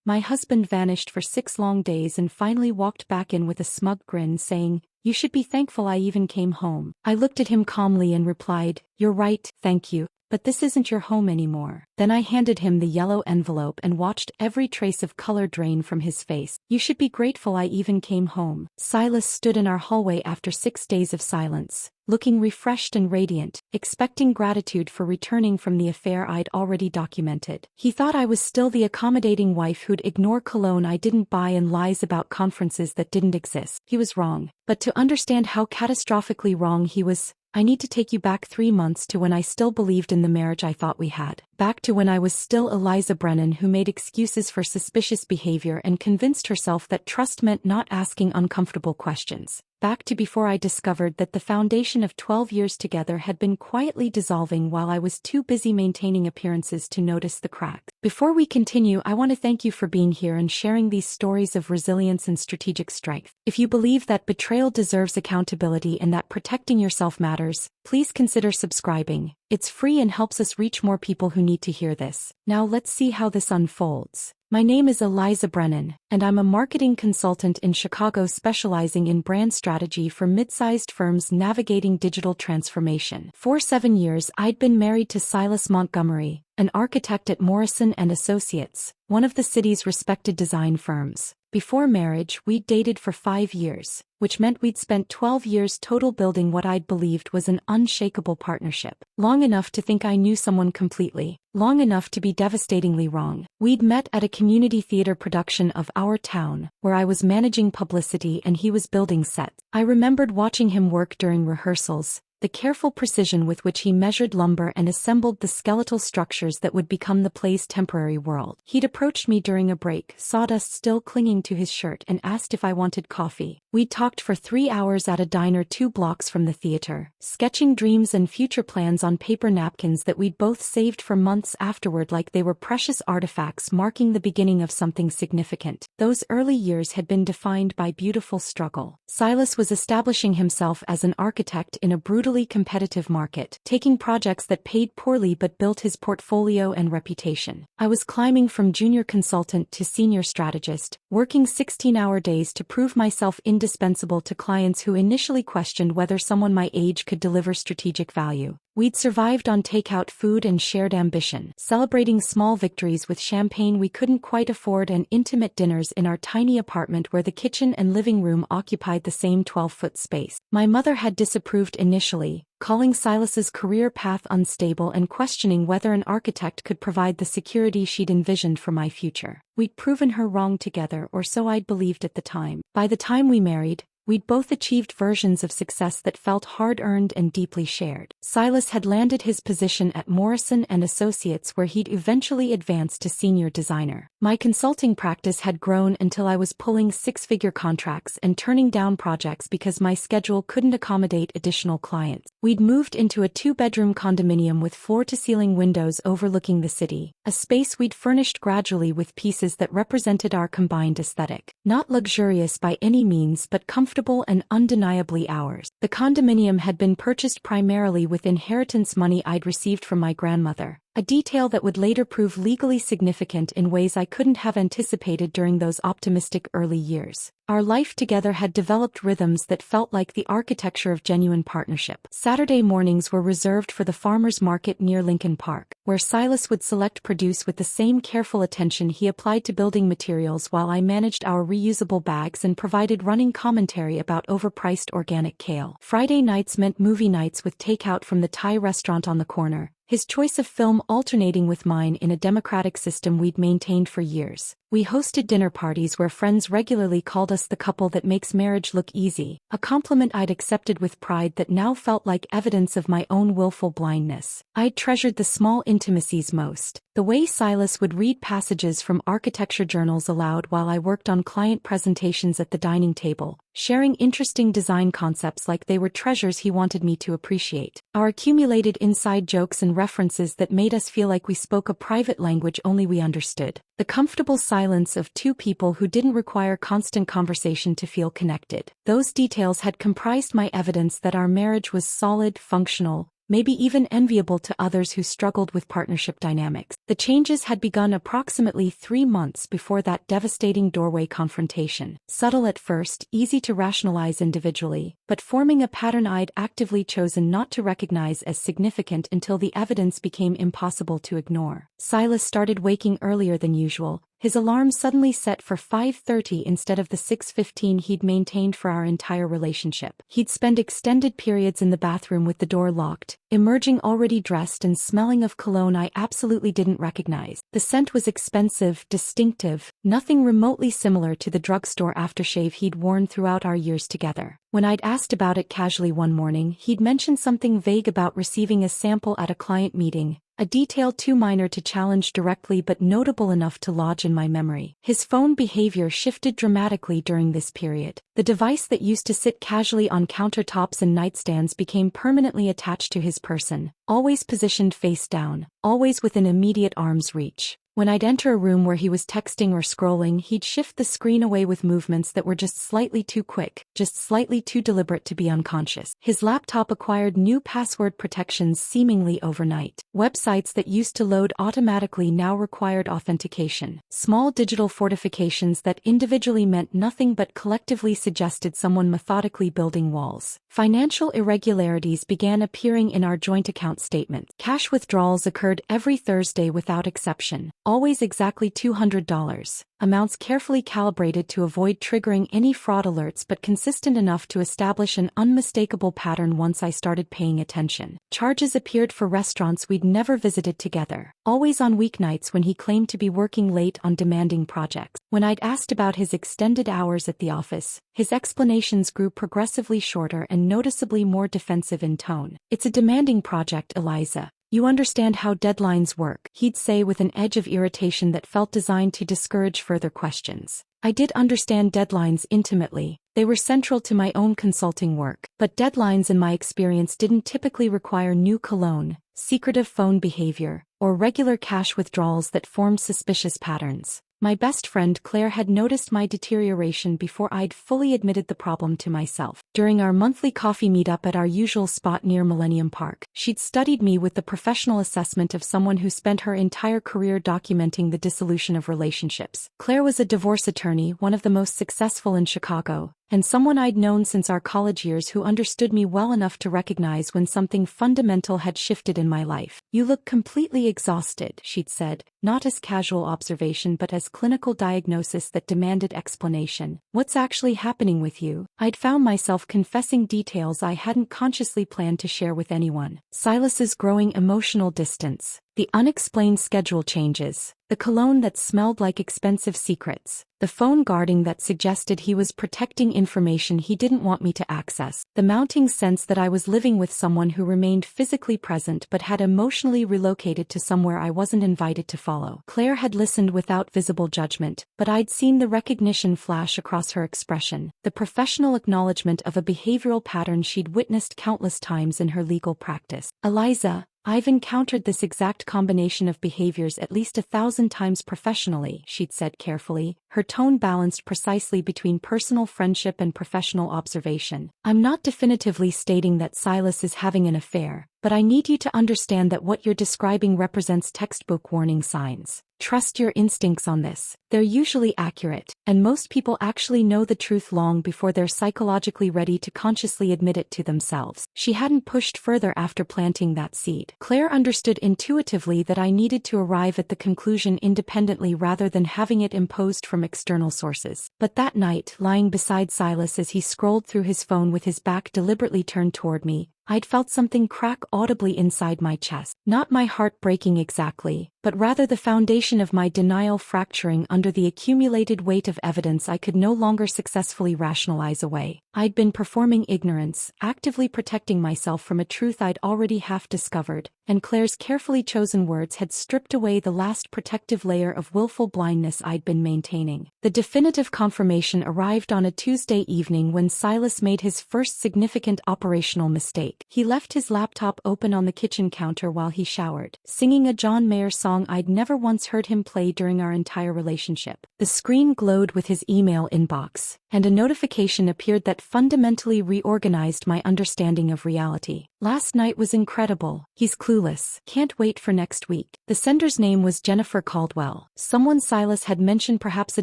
My husband vanished for 6 long days and finally walked back in with a smug grin saying, "You should be thankful I even came home." I looked at him calmly and replied, "You're right, thank you. But this isn't your home anymore." Then I handed him the yellow envelope and watched every trace of color drain from his face. "You should be grateful I even came home." Silas stood in our hallway after 6 days of silence, looking refreshed and radiant, expecting gratitude for returning from the affair I'd already documented. He thought I was still the accommodating wife who'd ignore cologne I didn't buy and lies about conferences that didn't exist. He was wrong. But to understand how catastrophically wrong he was, I need to take you back 3 months to when I still believed in the marriage I thought we had. Back to when I was still Eliza Brennan who made excuses for suspicious behavior and convinced herself that trust meant not asking uncomfortable questions. Back to before I discovered that the foundation of 12 years together had been quietly dissolving while I was too busy maintaining appearances to notice the cracks. Before we continue, I want to thank you for being here and sharing these stories of resilience and strategic strength. If you believe that betrayal deserves accountability and that protecting yourself matters, please consider subscribing. It's free and helps us reach more people who need to hear this. Now let's see how this unfolds. My name is Eliza Brennan, and I'm a marketing consultant in Chicago specializing in brand strategy for mid-sized firms navigating digital transformation. For 7 years, I'd been married to Silas Montgomery, an architect at Morrison & Associates, one of the city's respected design firms. Before marriage, we'd dated for 5 years, which meant we'd spent 12 years total building what I'd believed was an unshakable partnership. Long enough to think I knew someone completely, long enough to be devastatingly wrong. We'd met at a community theater production of Our Town, where I was managing publicity and he was building sets. I remembered watching him work during rehearsals, the careful precision with which he measured lumber and assembled the skeletal structures that would become the play's temporary world. He'd approached me during a break, sawdust still clinging to his shirt, and asked if I wanted coffee. We talked for 3 hours at a diner 2 blocks from the theater, sketching dreams and future plans on paper napkins that we'd both saved for months afterward like they were precious artifacts marking the beginning of something significant. Those early years had been defined by beautiful struggle. Silas was establishing himself as an architect in a brutally competitive market, taking projects that paid poorly but built his portfolio and reputation. I was climbing from junior consultant to senior strategist, working 16-hour days to prove myself indispensable to clients who initially questioned whether someone my age could deliver strategic value. We'd survived on takeout food and shared ambition, celebrating small victories with champagne we couldn't quite afford and intimate dinners in our tiny apartment where the kitchen and living room occupied the same 12-foot space. My mother had disapproved initially, calling Silas's career path unstable and questioning whether an architect could provide the security she'd envisioned for my future. We'd proven her wrong together, or so I'd believed at the time. By the time we married, we'd both achieved versions of success that felt hard-earned and deeply shared. Silas had landed his position at Morrison & Associates where he'd eventually advanced to senior designer. My consulting practice had grown until I was pulling 6-figure contracts and turning down projects because my schedule couldn't accommodate additional clients. We'd moved into a 2-bedroom condominium with floor-to-ceiling windows overlooking the city, a space we'd furnished gradually with pieces that represented our combined aesthetic. Not luxurious by any means, but comfortable and undeniably ours. The condominium had been purchased primarily with inheritance money I'd received from my grandmother, a detail that would later prove legally significant in ways I couldn't have anticipated during those optimistic early years. Our life together had developed rhythms that felt like the architecture of genuine partnership. Saturday mornings were reserved for the farmers market near Lincoln Park, where Silas would select produce with the same careful attention he applied to building materials while I managed our reusable bags and provided running commentary about overpriced organic kale. Friday nights meant movie nights with takeout from the Thai restaurant on the corner, his choice of film alternating with mine in a democratic system we'd maintained for years. We hosted dinner parties where friends regularly called us the couple that makes marriage look easy, a compliment I'd accepted with pride that now felt like evidence of my own willful blindness. I'd treasured the small intimacies most. The way Silas would read passages from architecture journals aloud while I worked on client presentations at the dining table, sharing interesting design concepts like they were treasures he wanted me to appreciate. Our accumulated inside jokes and references that made us feel like we spoke a private language only we understood. The comfortable silence of 2 people who didn't require constant conversation to feel connected. Those details had comprised my evidence that our marriage was solid, functional, maybe even enviable to others who struggled with partnership dynamics. The changes had begun approximately 3 months before that devastating doorway confrontation. Subtle at first, easy to rationalize individually, but forming a pattern I'd actively chosen not to recognize as significant until the evidence became impossible to ignore. Silas started waking earlier than usual, his alarm suddenly set for 5:30 instead of the 6:15 he'd maintained for our entire relationship. He'd spend extended periods in the bathroom with the door locked, emerging already dressed and smelling of cologne I absolutely didn't recognize. The scent was expensive, distinctive, nothing remotely similar to the drugstore aftershave he'd worn throughout our years together. When I'd asked about it casually one morning, he'd mentioned something vague about receiving a sample at a client meeting, a detail too minor to challenge directly but notable enough to lodge in my memory. His phone behavior shifted dramatically during this period. The device that used to sit casually on countertops and nightstands became permanently attached to his person, always positioned face down, always within immediate arm's reach. When I'd enter a room where he was texting or scrolling, he'd shift the screen away with movements that were just slightly too quick, just slightly too deliberate to be unconscious. His laptop acquired new password protections seemingly overnight. Websites that used to load automatically now required authentication. Small digital fortifications that individually meant nothing but collectively suggested someone methodically building walls. Financial irregularities began appearing in our joint account statements. Cash withdrawals occurred every Thursday without exception. Always exactly $200, amounts carefully calibrated to avoid triggering any fraud alerts but consistent enough to establish an unmistakable pattern once I started paying attention. Charges appeared for restaurants we'd never visited together, always on weeknights when he claimed to be working late on demanding projects. When I'd asked about his extended hours at the office, his explanations grew progressively shorter and noticeably more defensive in tone. "It's a demanding project, Eliza. You understand how deadlines work," he'd say with an edge of irritation that felt designed to discourage further questions. I did understand deadlines intimately. They were central to my own consulting work. But deadlines in my experience didn't typically require new cologne, secretive phone behavior, or regular cash withdrawals that formed suspicious patterns. My best friend Claire had noticed my deterioration before I'd fully admitted the problem to myself. During our monthly coffee meetup at our usual spot near Millennium Park, she'd studied me with the professional assessment of someone who spent her entire career documenting the dissolution of relationships. Claire was a divorce attorney, one of the most successful in Chicago, and someone I'd known since our college years who understood me well enough to recognize when something fundamental had shifted in my life. "You look completely exhausted," she'd said, not as casual observation but as clinical diagnosis that demanded explanation. "What's actually happening with you?" I'd found myself confessing details I hadn't consciously planned to share with anyone. Silas's growing emotional distance, the unexplained schedule changes, the cologne that smelled like expensive secrets, the phone guarding that suggested he was protecting information he didn't want me to access, the mounting sense that I was living with someone who remained physically present but had emotionally relocated to somewhere I wasn't invited to follow. Claire had listened without visible judgment, but I'd seen the recognition flash across her expression, the professional acknowledgement of a behavioral pattern she'd witnessed countless times in her legal practice. "Eliza, I've encountered this exact combination of behaviors at least 1,000 times professionally," she'd said carefully, her tone balanced precisely between personal friendship and professional observation. "I'm not definitively stating that Silas is having an affair, but I need you to understand that what you're describing represents textbook warning signs. Trust your instincts on this. They're usually accurate, and most people actually know the truth long before they're psychologically ready to consciously admit it to themselves." She hadn't pushed further after planting that seed. Claire understood intuitively that I needed to arrive at the conclusion independently rather than having it imposed from external sources. But that night, lying beside Silas as he scrolled through his phone with his back deliberately turned toward me, I'd felt something crack audibly inside my chest. Not my heart breaking exactly, but rather the foundation of my denial fracturing under the accumulated weight of evidence I could no longer successfully rationalize away. I'd been performing ignorance, actively protecting myself from a truth I'd already half discovered, and Claire's carefully chosen words had stripped away the last protective layer of willful blindness I'd been maintaining. The definitive confirmation arrived on a Tuesday evening when Silas made his first significant operational mistake. He left his laptop open on the kitchen counter while he showered, singing a John Mayer song I'd never once heard him play during our entire relationship. The screen glowed with his email inbox, and a notification appeared that fundamentally reorganized my understanding of reality. Last night was incredible. He's clueless. Can't wait for next week. The sender's name was Jennifer Caldwell, someone Silas had mentioned perhaps a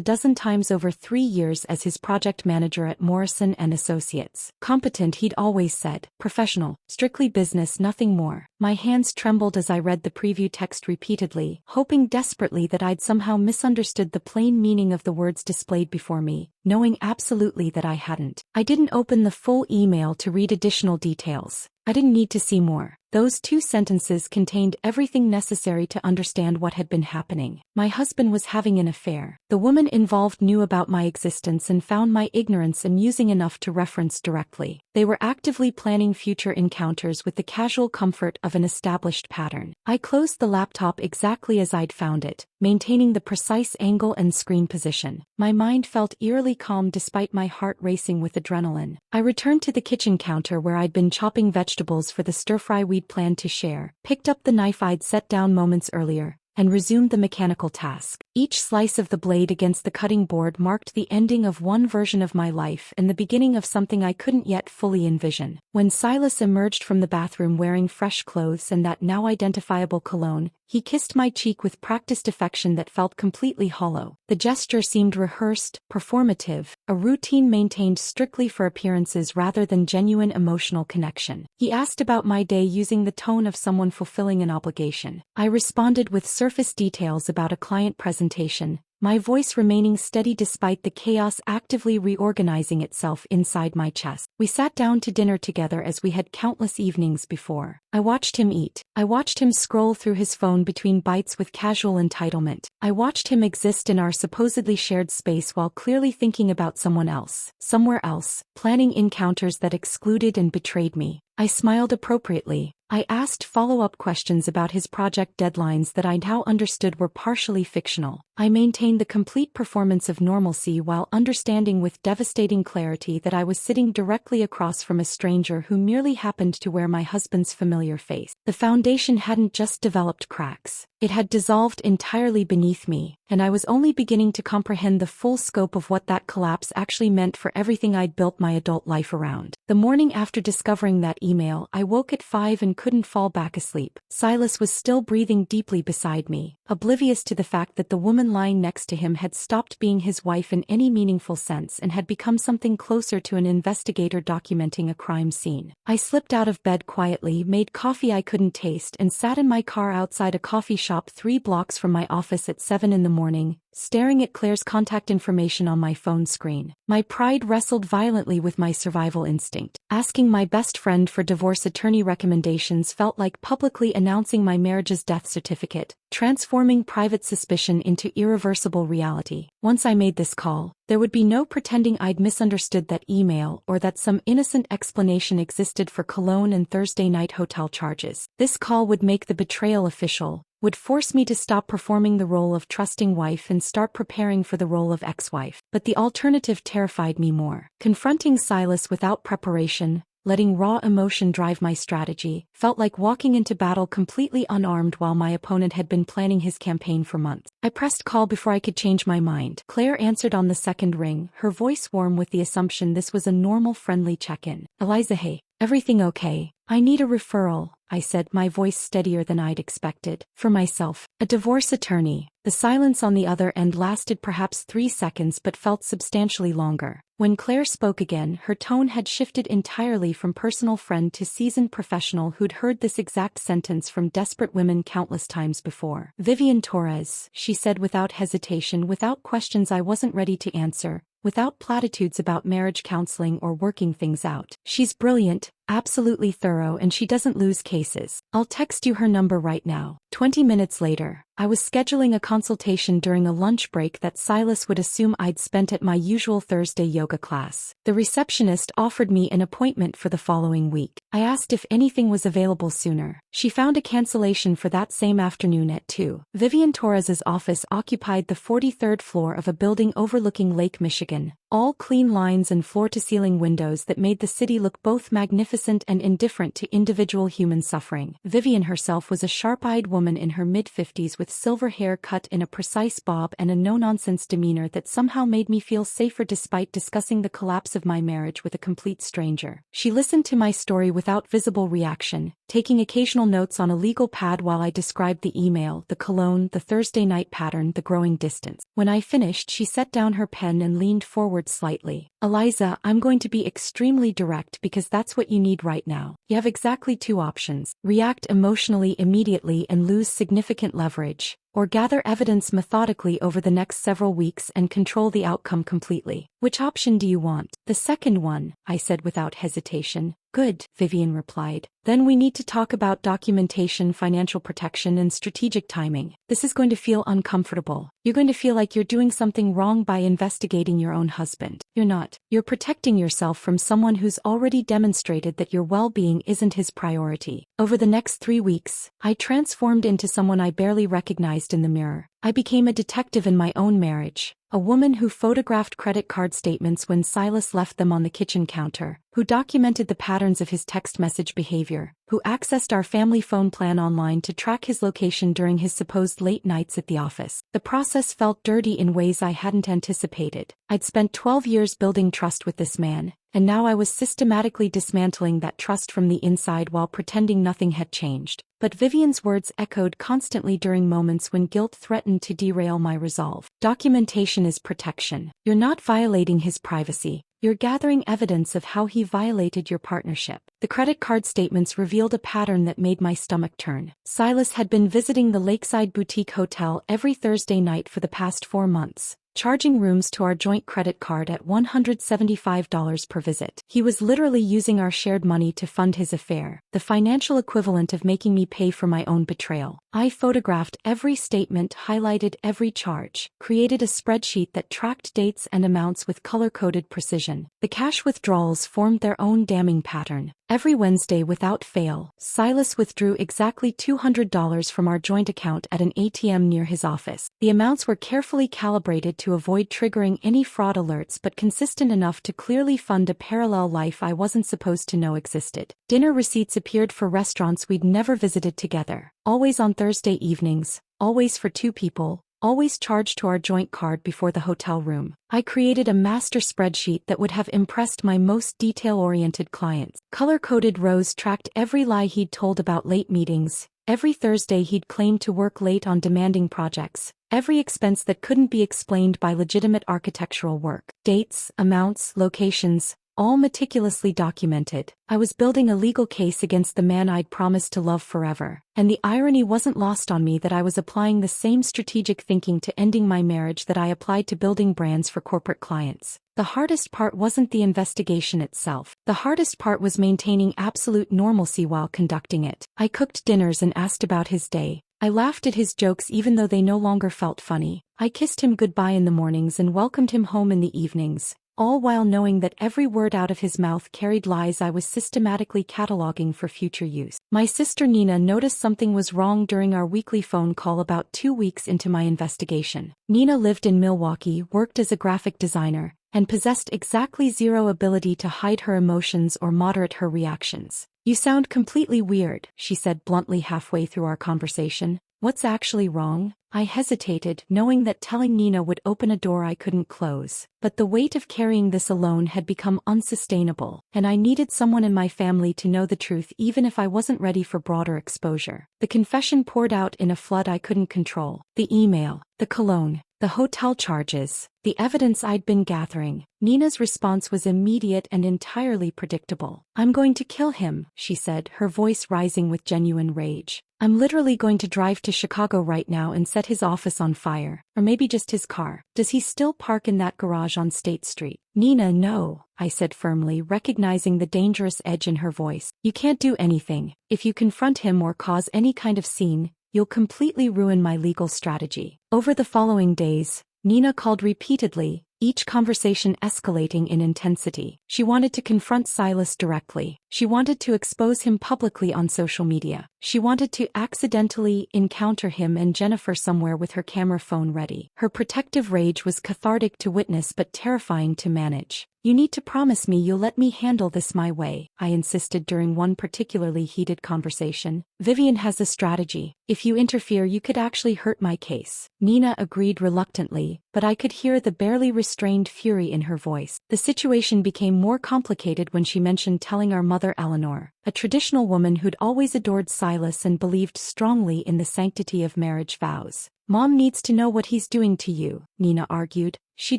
dozen times over 3 years as his project manager at Morrison & Associates. Competent, he'd always said. Professional. Strictly business, nothing more. My hands trembled as I read the preview text repeatedly, hoping desperately that I'd somehow misunderstood the plain meaning of the words displayed before me, knowing absolutely that I hadn't. I didn't open the full email to read additional details. I didn't need to see more. Those 2 sentences contained everything necessary to understand what had been happening. My husband was having an affair. The woman involved knew about my existence and found my ignorance amusing enough to reference directly. They were actively planning future encounters with the casual comfort of an established pattern. I closed the laptop exactly as I'd found it, maintaining the precise angle and screen position. My mind felt eerily calm despite my heart racing with adrenaline. I returned to the kitchen counter where I'd been chopping vegetables for the stir-fry we'd planned to share, picked up the knife I'd set down moments earlier, and resumed the mechanical task. Each slice of the blade against the cutting board marked the ending of one version of my life and the beginning of something I couldn't yet fully envision. When Silas emerged from the bathroom wearing fresh clothes and that now identifiable cologne, he kissed my cheek with practiced affection that felt completely hollow. The gesture seemed rehearsed, performative, a routine maintained strictly for appearances rather than genuine emotional connection. He asked about my day using the tone of someone fulfilling an obligation. I responded with surface details about a client presentation, my voice remaining steady despite the chaos actively reorganizing itself inside my chest. We sat down to dinner together as we had countless evenings before. I watched him eat. I watched him scroll through his phone between bites with casual entitlement. I watched him exist in our supposedly shared space while clearly thinking about someone else, somewhere else, planning encounters that excluded and betrayed me. I smiled appropriately. I asked follow-up questions about his project deadlines that I now understood were partially fictional. I maintained the complete performance of normalcy while understanding with devastating clarity that I was sitting directly across from a stranger who merely happened to wear my husband's familiar face. The foundation hadn't just developed cracks. It had dissolved entirely beneath me, and I was only beginning to comprehend the full scope of what that collapse actually meant for everything I'd built my adult life around. The morning after discovering that email, I woke at 5 and couldn't fall back asleep. Silas was still breathing deeply beside me, oblivious to the fact that the woman lying next to him had stopped being his wife in any meaningful sense and had become something closer to an investigator documenting a crime scene. I slipped out of bed quietly, made coffee I couldn't taste, and sat in my car outside a coffee shop 3 blocks from my office at 7 in the morning, staring at Claire's contact information on my phone screen. My pride wrestled violently with my survival instinct. Asking my best friend for divorce attorney recommendations felt like publicly announcing my marriage's death certificate, transforming private suspicion into irreversible reality. Once I made this call, there would be no pretending I'd misunderstood that email or that some innocent explanation existed for cologne and Thursday night hotel charges. This call would make the betrayal official, would force me to stop performing the role of trusting wife and start preparing for the role of ex-wife. But the alternative terrified me more. Confronting Silas without preparation, letting raw emotion drive my strategy, felt like walking into battle completely unarmed while my opponent had been planning his campaign for months. I pressed call before I could change my mind. Claire answered on the second ring, her voice warm with the assumption this was a normal friendly check-in. Eliza, hey, everything okay? I need a referral, I said, my voice steadier than I'd expected. For myself. A divorce attorney. The silence on the other end lasted perhaps 3 seconds but felt substantially longer. When Claire spoke again, her tone had shifted entirely from personal friend to seasoned professional who'd heard this exact sentence from desperate women countless times before. Vivian Torres, she said without hesitation, without questions I wasn't ready to answer, without platitudes about marriage counseling or working things out. She's brilliant, absolutely thorough, and she doesn't lose cases. I'll text you her number right now. 20 minutes later, I was scheduling a consultation during a lunch break that Silas would assume I'd spent at my usual Thursday yoga class. The receptionist offered me an appointment for the following week. I asked if anything was available sooner. She found a cancellation for that same afternoon at 2. Vivian Torres's office occupied the 43rd floor of a building overlooking Lake Michigan, All clean lines and floor-to-ceiling windows that made the city look both magnificent and indifferent to individual human suffering. Vivian herself was a sharp-eyed woman in her mid-50s with silver hair cut in a precise bob and a no-nonsense demeanor that somehow made me feel safer despite discussing the collapse of my marriage with a complete stranger. She listened to my story without visible reaction, taking occasional notes on a legal pad while I described the email, the cologne, the Thursday night pattern, the growing distance. When I finished, she set down her pen and leaned forward slightly. Eliza, I'm going to be extremely direct because that's what you need right now. You have exactly two options: react emotionally immediately and lose significant leverage, or gather evidence methodically over the next several weeks and control the outcome completely. Which option do you want? The second one, I said without hesitation. Good, Vivian replied. Then we need to talk about documentation, financial protection, and strategic timing. This is going to feel uncomfortable. You're going to feel like you're doing something wrong by investigating your own husband. You're not. You're protecting yourself from someone who's already demonstrated that your well-being isn't his priority. Over the next 3 weeks, I transformed into someone I barely recognized in the mirror. I became a detective in my own marriage, a woman who photographed credit card statements when Silas left them on the kitchen counter, who documented the patterns of his text message behavior, who accessed our family phone plan online to track his location during his supposed late nights at the office. The process felt dirty in ways I hadn't anticipated. I'd spent 12 years building trust with this man, and now I was systematically dismantling that trust from the inside while pretending nothing had changed. But Vivian's words echoed constantly during moments when guilt threatened to derail my resolve. Documentation is protection. You're not violating his privacy. You're gathering evidence of how he violated your partnership. The credit card statements revealed a pattern that made my stomach turn. Silas had been visiting the Lakeside Boutique Hotel every Thursday night for the past 4 months, charging rooms to our joint credit card at $175 per visit. He was literally using our shared money to fund his affair, the financial equivalent of making me pay for my own betrayal. I photographed every statement, highlighted every charge, created a spreadsheet that tracked dates and amounts with color-coded precision. The cash withdrawals formed their own damning pattern. Every Wednesday without fail, Silas withdrew exactly $200 from our joint account at an ATM near his office. The amounts were carefully calibrated to avoid triggering any fraud alerts but consistent enough to clearly fund a parallel life I wasn't supposed to know existed. Dinner receipts appeared for restaurants we'd never visited together, always on Thursday evenings, always for 2 people, always charged to our joint card before the hotel room. I created a master spreadsheet that would have impressed my most detail-oriented clients. Color-coded rows tracked every lie he'd told about late meetings, every Thursday he'd claimed to work late on demanding projects, every expense that couldn't be explained by legitimate architectural work. Dates, amounts, locations, all meticulously documented. I was building a legal case against the man I'd promised to love forever, and the irony wasn't lost on me that I was applying the same strategic thinking to ending my marriage that I applied to building brands for corporate clients. The hardest part wasn't the investigation itself. The hardest part was maintaining absolute normalcy while conducting it. I cooked dinners and asked about his day. I laughed at his jokes even though they no longer felt funny. I kissed him goodbye in the mornings and welcomed him home in the evenings, all while knowing that every word out of his mouth carried lies I was systematically cataloging for future use. My sister Nina noticed something was wrong during our weekly phone call about 2 weeks into my investigation. Nina lived in Milwaukee, worked as a graphic designer, and possessed exactly zero ability to hide her emotions or moderate her reactions. "You sound completely weird," she said bluntly halfway through our conversation. "What's actually wrong?" I hesitated, knowing that telling Nina would open a door I couldn't close. But the weight of carrying this alone had become unsustainable, and I needed someone in my family to know the truth even if I wasn't ready for broader exposure. The confession poured out in a flood I couldn't control. The email, the cologne, the hotel charges, the evidence I'd been gathering. Nina's response was immediate and entirely predictable. "I'm going to kill him," she said, her voice rising with genuine rage. "I'm literally going to drive to Chicago right now and set his office on fire. Or maybe just his car. Does he still park in that garage on State Street?" "Nina, no," I said firmly, recognizing the dangerous edge in her voice. "You can't do anything. If you confront him or cause any kind of scene, you'll completely ruin my legal strategy." Over the following days, Nina called repeatedly, each conversation escalating in intensity. She wanted to confront Silas directly. She wanted to expose him publicly on social media. She wanted to accidentally encounter him and Jennifer somewhere with her camera phone ready. Her protective rage was cathartic to witness but terrifying to manage. "You need to promise me you'll let me handle this my way," I insisted during one particularly heated conversation. "Vivian has a strategy. If you interfere you could actually hurt my case." Nina agreed reluctantly, but I could hear the barely restrained fury in her voice. The situation became more complicated when she mentioned telling our mother Eleanor, a traditional woman who'd always adored Silas and believed strongly in the sanctity of marriage vows. "Mom needs to know what he's doing to you," Nina argued. "She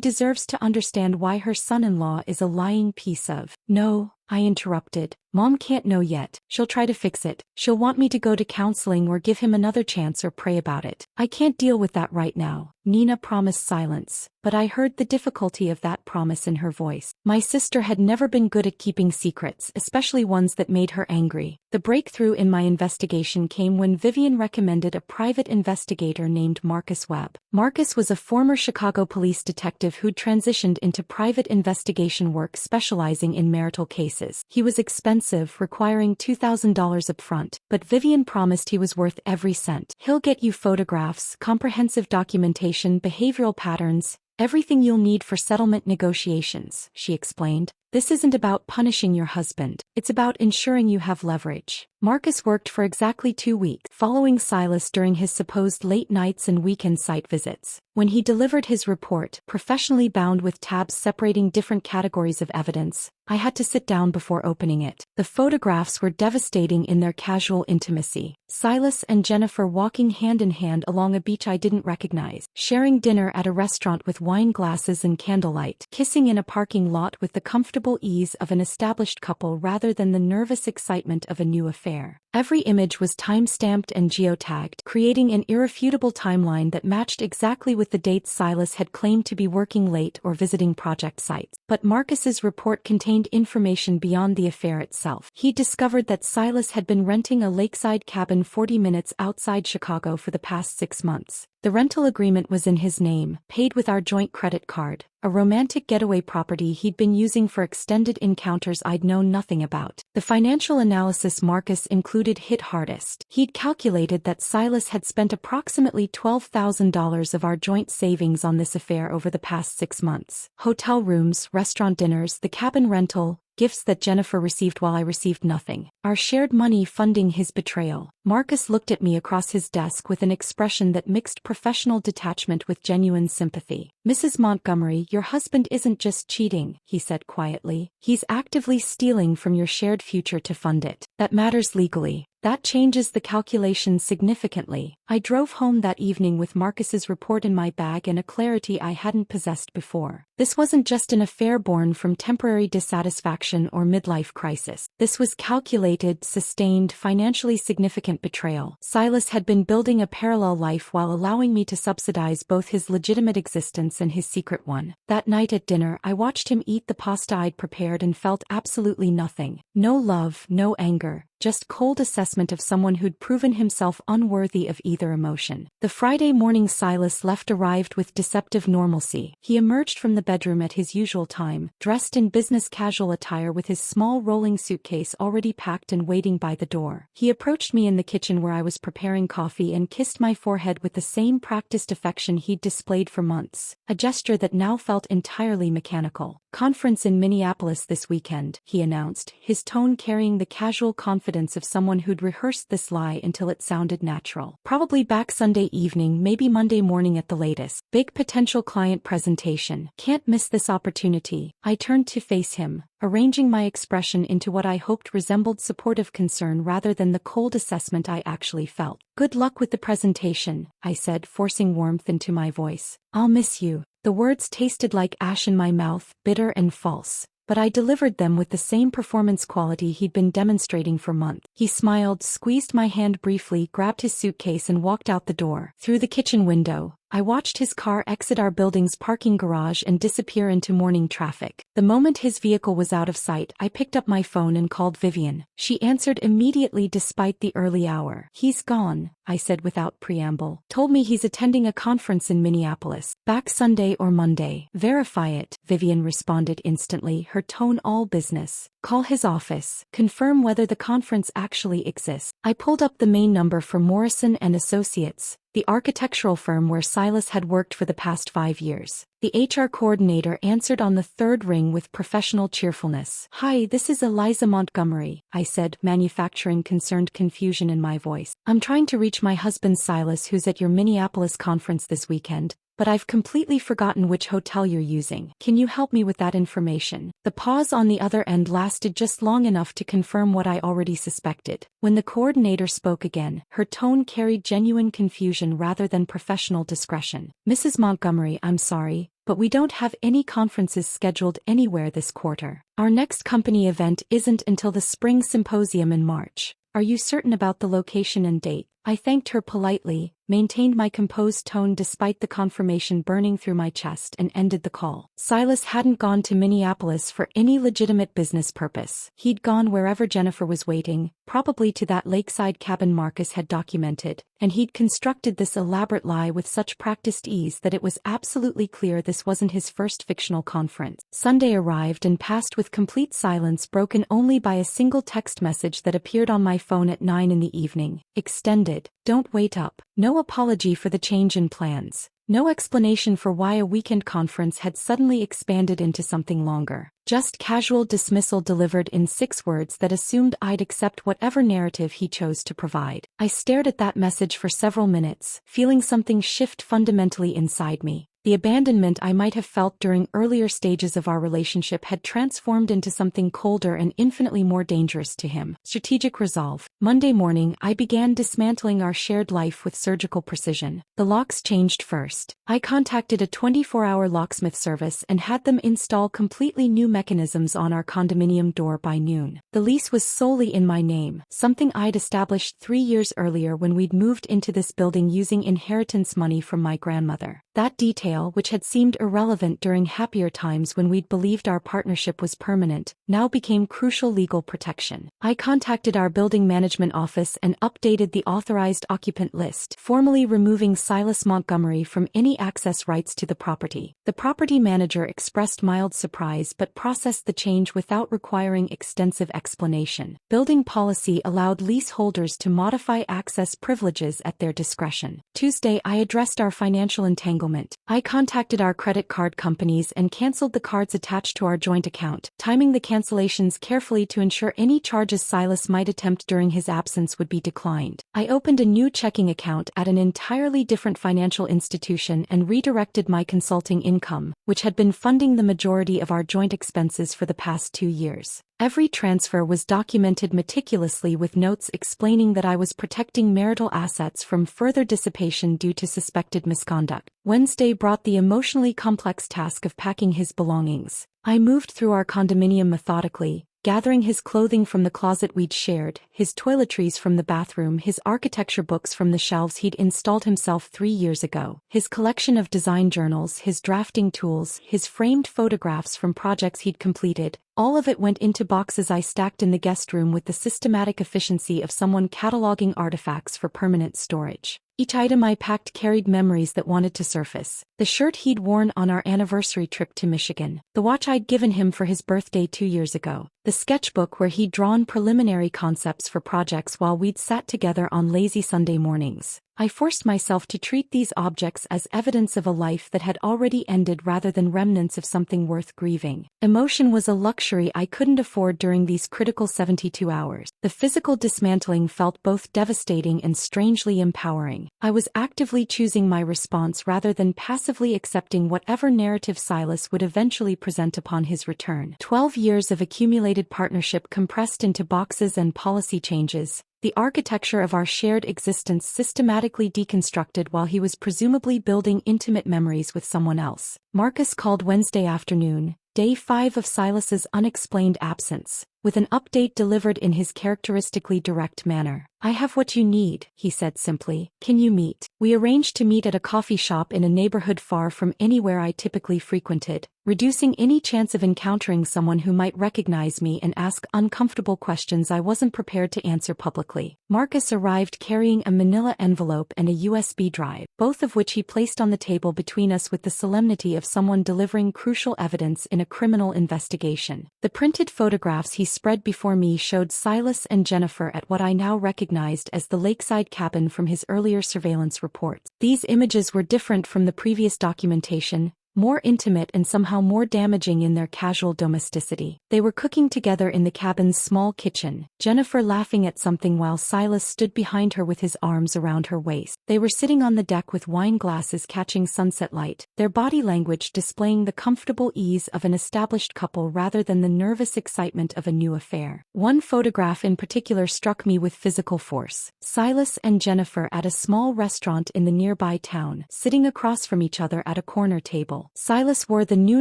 deserves to understand why her son-in-law is a lying piece of—" "No," I interrupted. "Mom can't know yet. She'll try to fix it. She'll want me to go to counseling or give him another chance or pray about it. I can't deal with that right now." Nina promised silence, but I heard the difficulty of that promise in her voice. My sister had never been good at keeping secrets, especially ones that made her angry. The breakthrough in my investigation came when Vivian recommended a private investigator named Marcus Webb. Marcus was a former Chicago police detective who'd transitioned into private investigation work specializing in marital cases. He was expensive, requiring $2,000 upfront, but Vivian promised he was worth every cent. "He'll get you photographs, comprehensive documentation, behavioral patterns, everything you'll need for settlement negotiations," she explained. "This isn't about punishing your husband. It's about ensuring you have leverage." Marcus worked for exactly 2 weeks, following Silas during his supposed late nights and weekend site visits. When he delivered his report, professionally bound with tabs separating different categories of evidence, I had to sit down before opening it. The photographs were devastating in their casual intimacy. Silas and Jennifer walking hand in hand along a beach I didn't recognize, sharing dinner at a restaurant with wine glasses and candlelight, kissing in a parking lot with the comfortable ease of an established couple rather than the nervous excitement of a new affair. Every image was time-stamped and geotagged, creating an irrefutable timeline that matched exactly with the dates Silas had claimed to be working late or visiting project sites. But Marcus's report contained information beyond the affair itself. He discovered that Silas had been renting a lakeside cabin 40 minutes outside Chicago for the past 6 months. The rental agreement was in his name, paid with our joint credit card, a romantic getaway property he'd been using for extended encounters I'd known nothing about. The financial analysis Marcus included hit hardest. He'd calculated that Silas had spent approximately $12,000 of our joint savings on this affair over the past 6 months. Hotel rooms, restaurant dinners, the cabin rental, gifts that Jennifer received while I received nothing. Our shared money funding his betrayal. Marcus looked at me across his desk with an expression that mixed professional detachment with genuine sympathy. "Mrs. Montgomery, your husband isn't just cheating," he said quietly. "He's actively stealing from your shared future to fund it. That matters legally. That changes the calculation significantly." I drove home that evening with Marcus's report in my bag and a clarity I hadn't possessed before. This wasn't just an affair born from temporary dissatisfaction or midlife crisis. This was calculated, sustained, financially significant betrayal. Silas had been building a parallel life while allowing me to subsidize both his legitimate existence and his secret one. That night at dinner, I watched him eat the pasta I'd prepared and felt absolutely nothing. No love, no anger. Just cold assessment of someone who'd proven himself unworthy of either emotion. The Friday morning Silas left arrived with deceptive normalcy. He emerged from the bedroom at his usual time, dressed in business casual attire with his small rolling suitcase already packed and waiting by the door. He approached me in the kitchen where I was preparing coffee and kissed my forehead with the same practiced affection he'd displayed for months, a gesture that now felt entirely mechanical. "Conference in Minneapolis this weekend," he announced, his tone carrying the casual confidence of someone who'd rehearsed this lie until it sounded natural. "Probably back Sunday evening, maybe Monday morning at the latest. Big potential client presentation. Can't miss this opportunity." I turned to face him, arranging my expression into what I hoped resembled supportive concern rather than the cold assessment I actually felt. "Good luck with the presentation," I said, forcing warmth into my voice. "I'll miss you." The words tasted like ash in my mouth, bitter and false, but I delivered them with the same performance quality he'd been demonstrating for months. He smiled, squeezed my hand briefly, grabbed his suitcase and walked out the door. Through the kitchen window, I watched his car exit our building's parking garage and disappear into morning traffic. The moment his vehicle was out of sight, I picked up my phone and called Vivian. She answered immediately despite the early hour. "He's gone," I said without preamble. "Told me he's attending a conference in Minneapolis. Back Sunday or Monday." "Verify it," Vivian responded instantly, her tone all business. "Call his office. Confirm whether the conference actually exists." I pulled up the main number for Morrison and Associates, the architectural firm where Silas had worked for the past 5 years. The HR coordinator answered on the third ring with professional cheerfulness. "Hi, this is Eliza Montgomery," I said, manufacturing concerned confusion in my voice. "I'm trying to reach my husband Silas, who's at your Minneapolis conference this weekend, but I've completely forgotten which hotel you're using. Can you help me with that information?" The pause on the other end lasted just long enough to confirm what I already suspected. When the coordinator spoke again, her tone carried genuine confusion rather than professional discretion. "Mrs. Montgomery, I'm sorry, but we don't have any conferences scheduled anywhere this quarter. Our next company event isn't until the spring symposium in March. Are you certain about the location and date?" I thanked her politely, maintained my composed tone despite the confirmation burning through my chest, and ended the call. Silas hadn't gone to Minneapolis for any legitimate business purpose. He'd gone wherever Jennifer was waiting, probably to that lakeside cabin Marcus had documented, and he'd constructed this elaborate lie with such practiced ease that it was absolutely clear this wasn't his first fictional conference. Sunday arrived and passed with complete silence, broken only by a single text message that appeared on my phone at 9 in the evening. Extended. Don't wait up. No apology for the change in plans. No explanation for why a weekend conference had suddenly expanded into something longer. Just casual dismissal delivered in 6 words that assumed I'd accept whatever narrative he chose to provide. I stared at that message for several minutes, feeling something shift fundamentally inside me. The abandonment I might have felt during earlier stages of our relationship had transformed into something colder and infinitely more dangerous to him. Strategic resolve. Monday morning, I began dismantling our shared life with surgical precision. The locks changed first. I contacted a 24-hour locksmith service and had them install completely new mechanisms on our condominium door by noon. The lease was solely in my name, something I'd established 3 years earlier when we'd moved into this building using inheritance money from my grandmother. That detail, which had seemed irrelevant during happier times when we'd believed our partnership was permanent, now became crucial legal protection. I contacted our building management office and updated the authorized occupant list, formally removing Silas Montgomery from any access rights to the property. The property manager expressed mild surprise but processed the change without requiring extensive explanation. Building policy allowed leaseholders to modify access privileges at their discretion. Tuesday, I addressed our financial entanglement. I contacted our credit card companies and canceled the cards attached to our joint account, timing the cancellations carefully to ensure any charges Silas might attempt during his absence would be declined. I opened a new checking account at an entirely different financial institution and redirected my consulting income, which had been funding the majority of our joint expenses for the past 2 years. Every transfer was documented meticulously with notes explaining that I was protecting marital assets from further dissipation due to suspected misconduct. Wednesday brought the emotionally complex task of packing his belongings. I moved through our condominium methodically, gathering his clothing from the closet we'd shared, his toiletries from the bathroom, his architecture books from the shelves he'd installed himself 3 years ago, his collection of design journals, his drafting tools, his framed photographs from projects he'd completed. All of it went into boxes I stacked in the guest room with the systematic efficiency of someone cataloging artifacts for permanent storage. Each item I packed carried memories that wanted to surface. The shirt he'd worn on our anniversary trip to Michigan. The watch I'd given him for his birthday 2 years ago. The sketchbook where he'd drawn preliminary concepts for projects while we'd sat together on lazy Sunday mornings. I forced myself to treat these objects as evidence of a life that had already ended rather than remnants of something worth grieving. Emotion was a luxury I couldn't afford during these critical 72 hours. The physical dismantling felt both devastating and strangely empowering. I was actively choosing my response rather than passively accepting whatever narrative Silas would eventually present upon his return. 12 years of accumulated partnership compressed into boxes and policy changes. The architecture of our shared existence systematically deconstructed while he was presumably building intimate memories with someone else. Marcus called Wednesday afternoon, day 5 of Silas's unexplained absence. with an update delivered in his characteristically direct manner. "I have what you need," he said simply. "Can you meet?" We arranged to meet at a coffee shop in a neighborhood far from anywhere I typically frequented, reducing any chance of encountering someone who might recognize me and ask uncomfortable questions I wasn't prepared to answer publicly. Marcus arrived carrying a manila envelope and a USB drive, both of which he placed on the table between us with the solemnity of someone delivering crucial evidence in a criminal investigation. The printed photographs he spread before me showed Silas and Jennifer at what I now recognized as the lakeside cabin from his earlier surveillance reports. These images were different from the previous documentation, more intimate and somehow more damaging in their casual domesticity. They were cooking together in the cabin's small kitchen, Jennifer laughing at something while Silas stood behind her with his arms around her waist. They were sitting on the deck with wine glasses catching sunset light, their body language displaying the comfortable ease of an established couple rather than the nervous excitement of a new affair. One photograph in particular struck me with physical force. Silas and Jennifer at a small restaurant in the nearby town, sitting across from each other at a corner table. Silas wore the new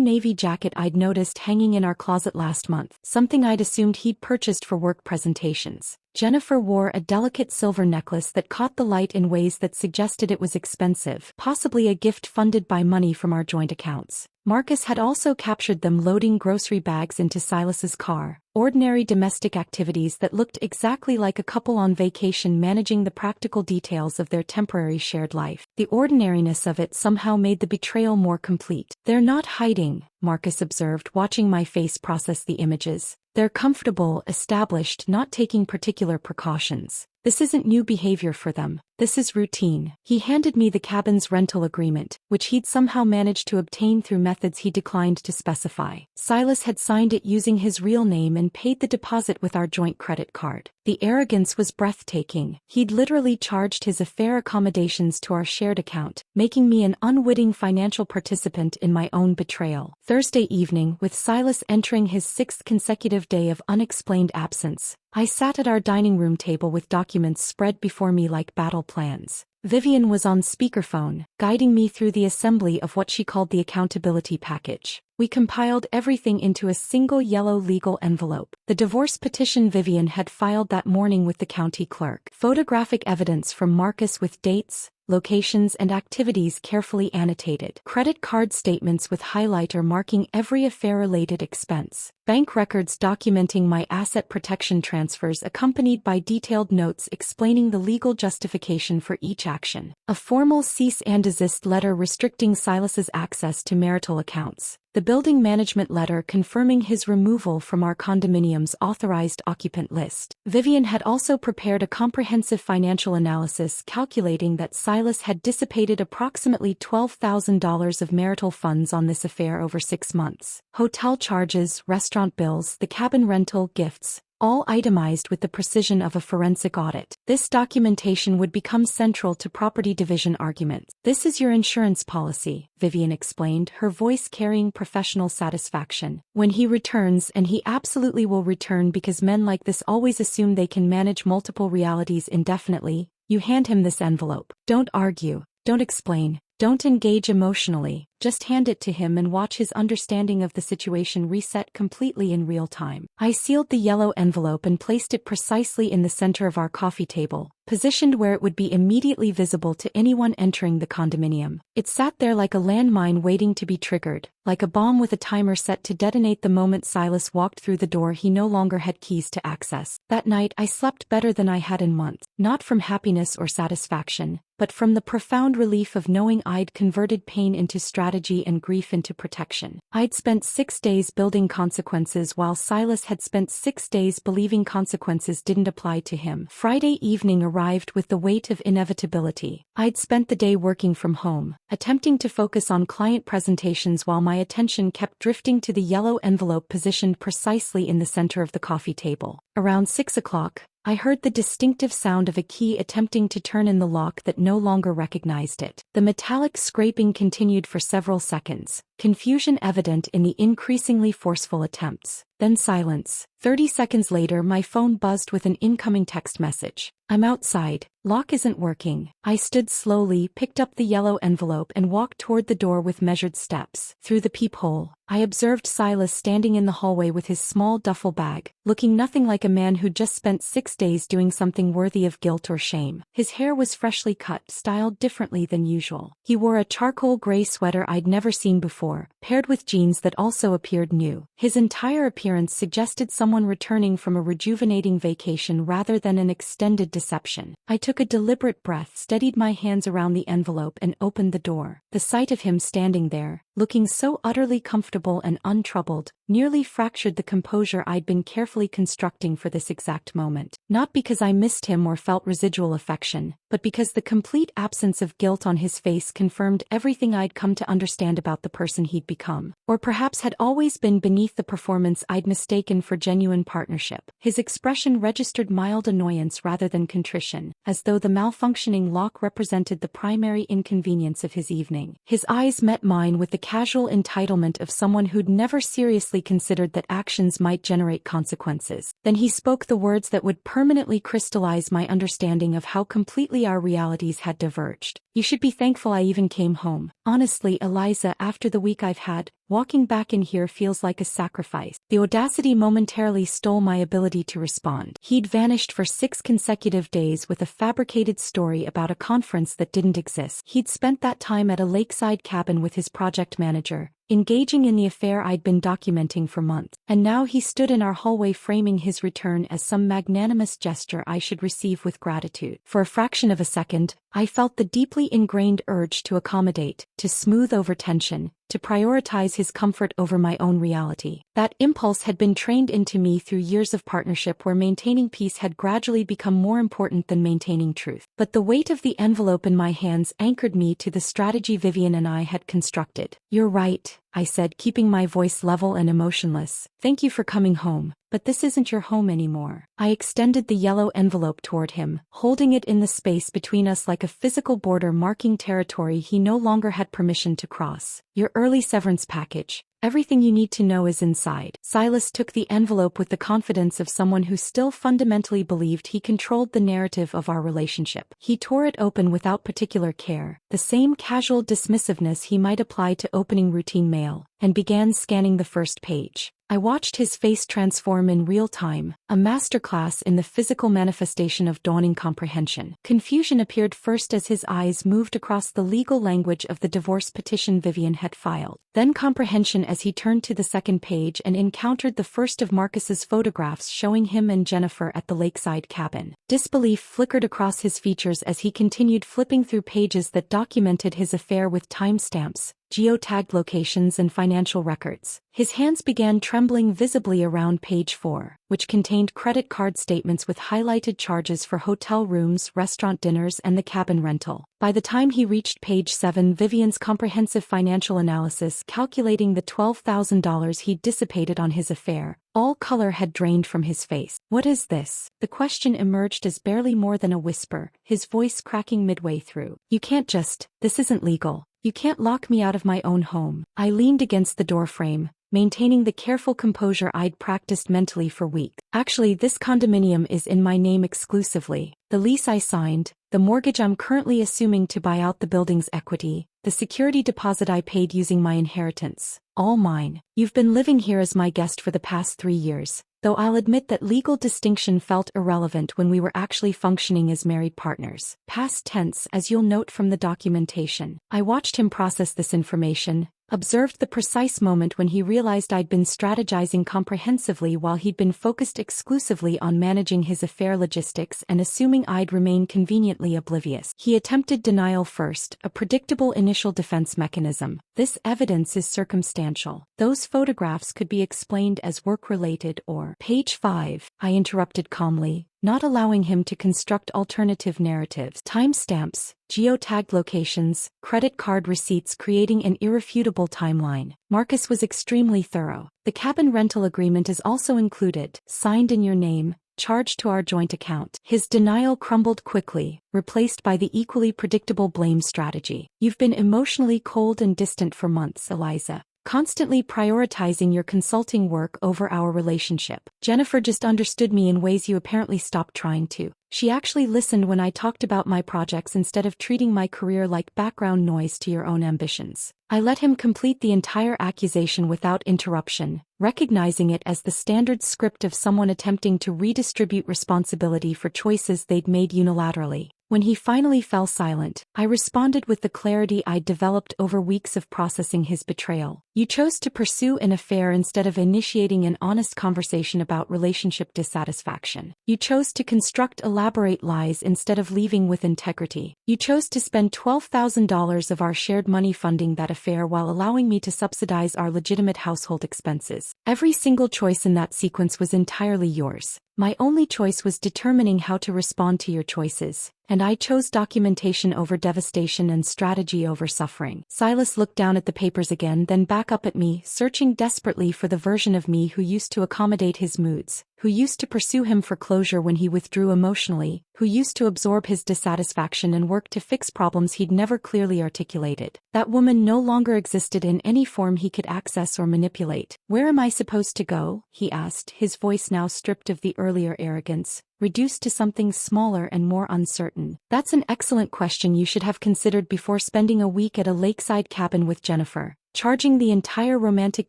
navy jacket I'd noticed hanging in our closet last month, something I'd assumed he'd purchased for work presentations. Jennifer wore a delicate silver necklace that caught the light in ways that suggested it was expensive, possibly a gift funded by money from our joint accounts. Marcus had also captured them loading grocery bags into Silas's car, ordinary domestic activities that looked exactly like a couple on vacation managing the practical details of their temporary shared life. The ordinariness of it somehow made the betrayal more complete. "They're not hiding," Marcus observed, watching my face process the images. "They're comfortable, established, not taking particular precautions. This isn't new behavior for them. This is routine." He handed me the cabin's rental agreement, which he'd somehow managed to obtain through methods he declined to specify. Silas had signed it using his real name and paid the deposit with our joint credit card. The arrogance was breathtaking. He'd literally charged his affair accommodations to our shared account, making me an unwitting financial participant in my own betrayal. Thursday evening, with Silas entering his 6th consecutive day of unexplained absence, I sat at our dining room table with documents spread before me like battle plans. Vivian was on speakerphone, guiding me through the assembly of what she called the accountability package. We compiled everything into a single yellow legal envelope. The divorce petition Vivian had filed that morning with the county clerk. Photographic evidence from Marcus with dates, locations and activities carefully annotated. Credit card statements with highlighter marking every affair-related expense. Bank records documenting my asset protection transfers accompanied by detailed notes explaining the legal justification for each action. A formal cease and desist letter restricting Silas's access to marital accounts. The building management letter confirming his removal from our condominium's authorized occupant list. Vivian had also prepared a comprehensive financial analysis calculating that Silas had dissipated approximately $12,000 of marital funds on this affair over 6 months. Hotel charges, restaurant bills, the cabin rental, gifts, all itemized with the precision of a forensic audit. This documentation would become central to property division arguments. "This is your insurance policy," Vivian explained, her voice carrying professional satisfaction. "When he returns, and he absolutely will return because men like this always assume they can manage multiple realities indefinitely, you hand him this envelope. Don't argue, don't explain, don't engage emotionally, just hand it to him and watch his understanding of the situation reset completely in real time." I sealed the yellow envelope and placed it precisely in the center of our coffee table, positioned where it would be immediately visible to anyone entering the condominium. It sat there like a landmine waiting to be triggered, like a bomb with a timer set to detonate the moment Silas walked through the door he no longer had keys to access. That night I slept better than I had in months, not from happiness or satisfaction, but from the profound relief of knowing I'd converted pain into strategy and grief into protection. I'd spent 6 days building consequences while Silas had spent 6 days believing consequences didn't apply to him. Friday evening arrived with the weight of inevitability. I'd spent the day working from home, attempting to focus on client presentations while my attention kept drifting to the yellow envelope positioned precisely in the center of the coffee table. Around 6 o'clock, I heard the distinctive sound of a key attempting to turn in the lock that no longer recognized it. The metallic scraping continued for several seconds, confusion evident in the increasingly forceful attempts. Then silence. 30 seconds later, my phone buzzed with an incoming text message. I'm outside. Lock isn't working. I stood slowly, picked up the yellow envelope and walked toward the door with measured steps. Through the peephole, I observed Silas standing in the hallway with his small duffel bag, looking nothing like a man who'd just spent 6 days doing something worthy of guilt or shame. His hair was freshly cut, styled differently than usual. He wore a charcoal gray sweater I'd never seen before, paired with jeans that also appeared new. His entire appearance suggested someone returning from a rejuvenating vacation rather than an extended deception. I took a deliberate breath, steadied my hands around the envelope and opened the door. The sight of him standing there, looking so utterly comfortable and untroubled, nearly fractured the composure I'd been carefully constructing for this exact moment. Not because I missed him or felt residual affection, but because the complete absence of guilt on his face confirmed everything I'd come to understand about the person he'd become. Or perhaps had always been beneath the performance I'd mistaken for genuine partnership. His expression registered mild annoyance rather than contrition, as though the malfunctioning lock represented the primary inconvenience of his evening. His eyes met mine with the casual entitlement of someone who'd never seriously considered that actions might generate consequences. Then he spoke the words that would permanently crystallize my understanding of how completely our realities had diverged. You should be thankful I even came home. Honestly, Eliza, after the week I've had, walking back in here feels like a sacrifice. The audacity momentarily stole my ability to respond. He'd vanished for 6 consecutive days with a fabricated story about a conference that didn't exist. He'd spent that time at a lakeside cabin with his project manager, engaging in the affair I'd been documenting for months. And now he stood in our hallway framing his return as some magnanimous gesture I should receive with gratitude. For a fraction of a second, I felt the deeply ingrained urge to accommodate, to smooth over tension, to prioritize his comfort over my own reality. That impulse had been trained into me through years of partnership where maintaining peace had gradually become more important than maintaining truth. But the weight of the envelope in my hands anchored me to the strategy Vivian and I had constructed. You're right, I said, keeping my voice level and emotionless. Thank you for coming home, but this isn't your home anymore. I extended the yellow envelope toward him, holding it in the space between us like a physical border marking territory he no longer had permission to cross. Your early severance package. Everything you need to know is inside. Silas took the envelope with the confidence of someone who still fundamentally believed he controlled the narrative of our relationship. He tore it open without particular care, the same casual dismissiveness he might apply to opening routine mail, and began scanning the first page. I watched his face transform in real time, a masterclass in the physical manifestation of dawning comprehension. Confusion appeared first as his eyes moved across the legal language of the divorce petition Vivian had filed. Then comprehension as he turned to the second page and encountered the first of Marcus's photographs showing him and Jennifer at the lakeside cabin. Disbelief flickered across his features as he continued flipping through pages that documented his affair with timestamps, geotagged locations and financial records. His hands began trembling visibly around page 4, which contained credit card statements with highlighted charges for hotel rooms, restaurant dinners and the cabin rental. By the time he reached page 7, Vivian's comprehensive financial analysis calculating the $12,000 he'd dissipated on his affair, all color had drained from his face. What is this? The question emerged as barely more than a whisper, his voice cracking midway through. You can't just, this isn't legal. You can't lock me out of my own home. I leaned against the doorframe, maintaining the careful composure I'd practiced mentally for weeks. Actually, this condominium is in my name exclusively. The lease I signed, the mortgage I'm currently assuming to buy out the building's equity, the security deposit I paid using my inheritance. All mine. You've been living here as my guest for the past 3 years, though I'll admit that legal distinction felt irrelevant when we were actually functioning as married partners. Past tense, as you'll note from the documentation. I watched him process this information, observed the precise moment when he realized I'd been strategizing comprehensively while he'd been focused exclusively on managing his affair logistics and assuming I'd remain conveniently oblivious. He attempted denial first, a predictable initial defense mechanism. This evidence is circumstantial. Those photographs could be explained as work-related or page 5, I interrupted calmly, not allowing him to construct alternative narratives. Timestamps, geotagged locations, credit card receipts creating an irrefutable timeline. Marcus was extremely thorough. The cabin rental agreement is also included, signed in your name, charged to our joint account. His denial crumbled quickly, replaced by the equally predictable blame strategy. You've been emotionally cold and distant for months, Eliza. Constantly prioritizing your consulting work over our relationship. Jennifer just understood me in ways you apparently stopped trying to. She actually listened when I talked about my projects instead of treating my career like background noise to your own ambitions. I let him complete the entire accusation without interruption, recognizing it as the standard script of someone attempting to redistribute responsibility for choices they'd made unilaterally. When he finally fell silent, I responded with the clarity I'd developed over weeks of processing his betrayal. You chose to pursue an affair instead of initiating an honest conversation about relationship dissatisfaction. You chose to construct elaborate lies instead of leaving with integrity. You chose to spend $12,000 of our shared money funding that affair while allowing me to subsidize our legitimate household expenses. Every single choice in that sequence was entirely yours. My only choice was determining how to respond to your choices, and I chose documentation over devastation and strategy over suffering. Silas looked down at the papers again, then back up at me, searching desperately for the version of me who used to accommodate his moods, who used to pursue him for closure when he withdrew emotionally, who used to absorb his dissatisfaction and work to fix problems he'd never clearly articulated. That woman no longer existed in any form he could access or manipulate. "Where am I supposed to go?" he asked, his voice now stripped of the earlier arrogance, reduced to something smaller and more uncertain. "That's an excellent question you should have considered before spending a week at a lakeside cabin with Jennifer, charging the entire romantic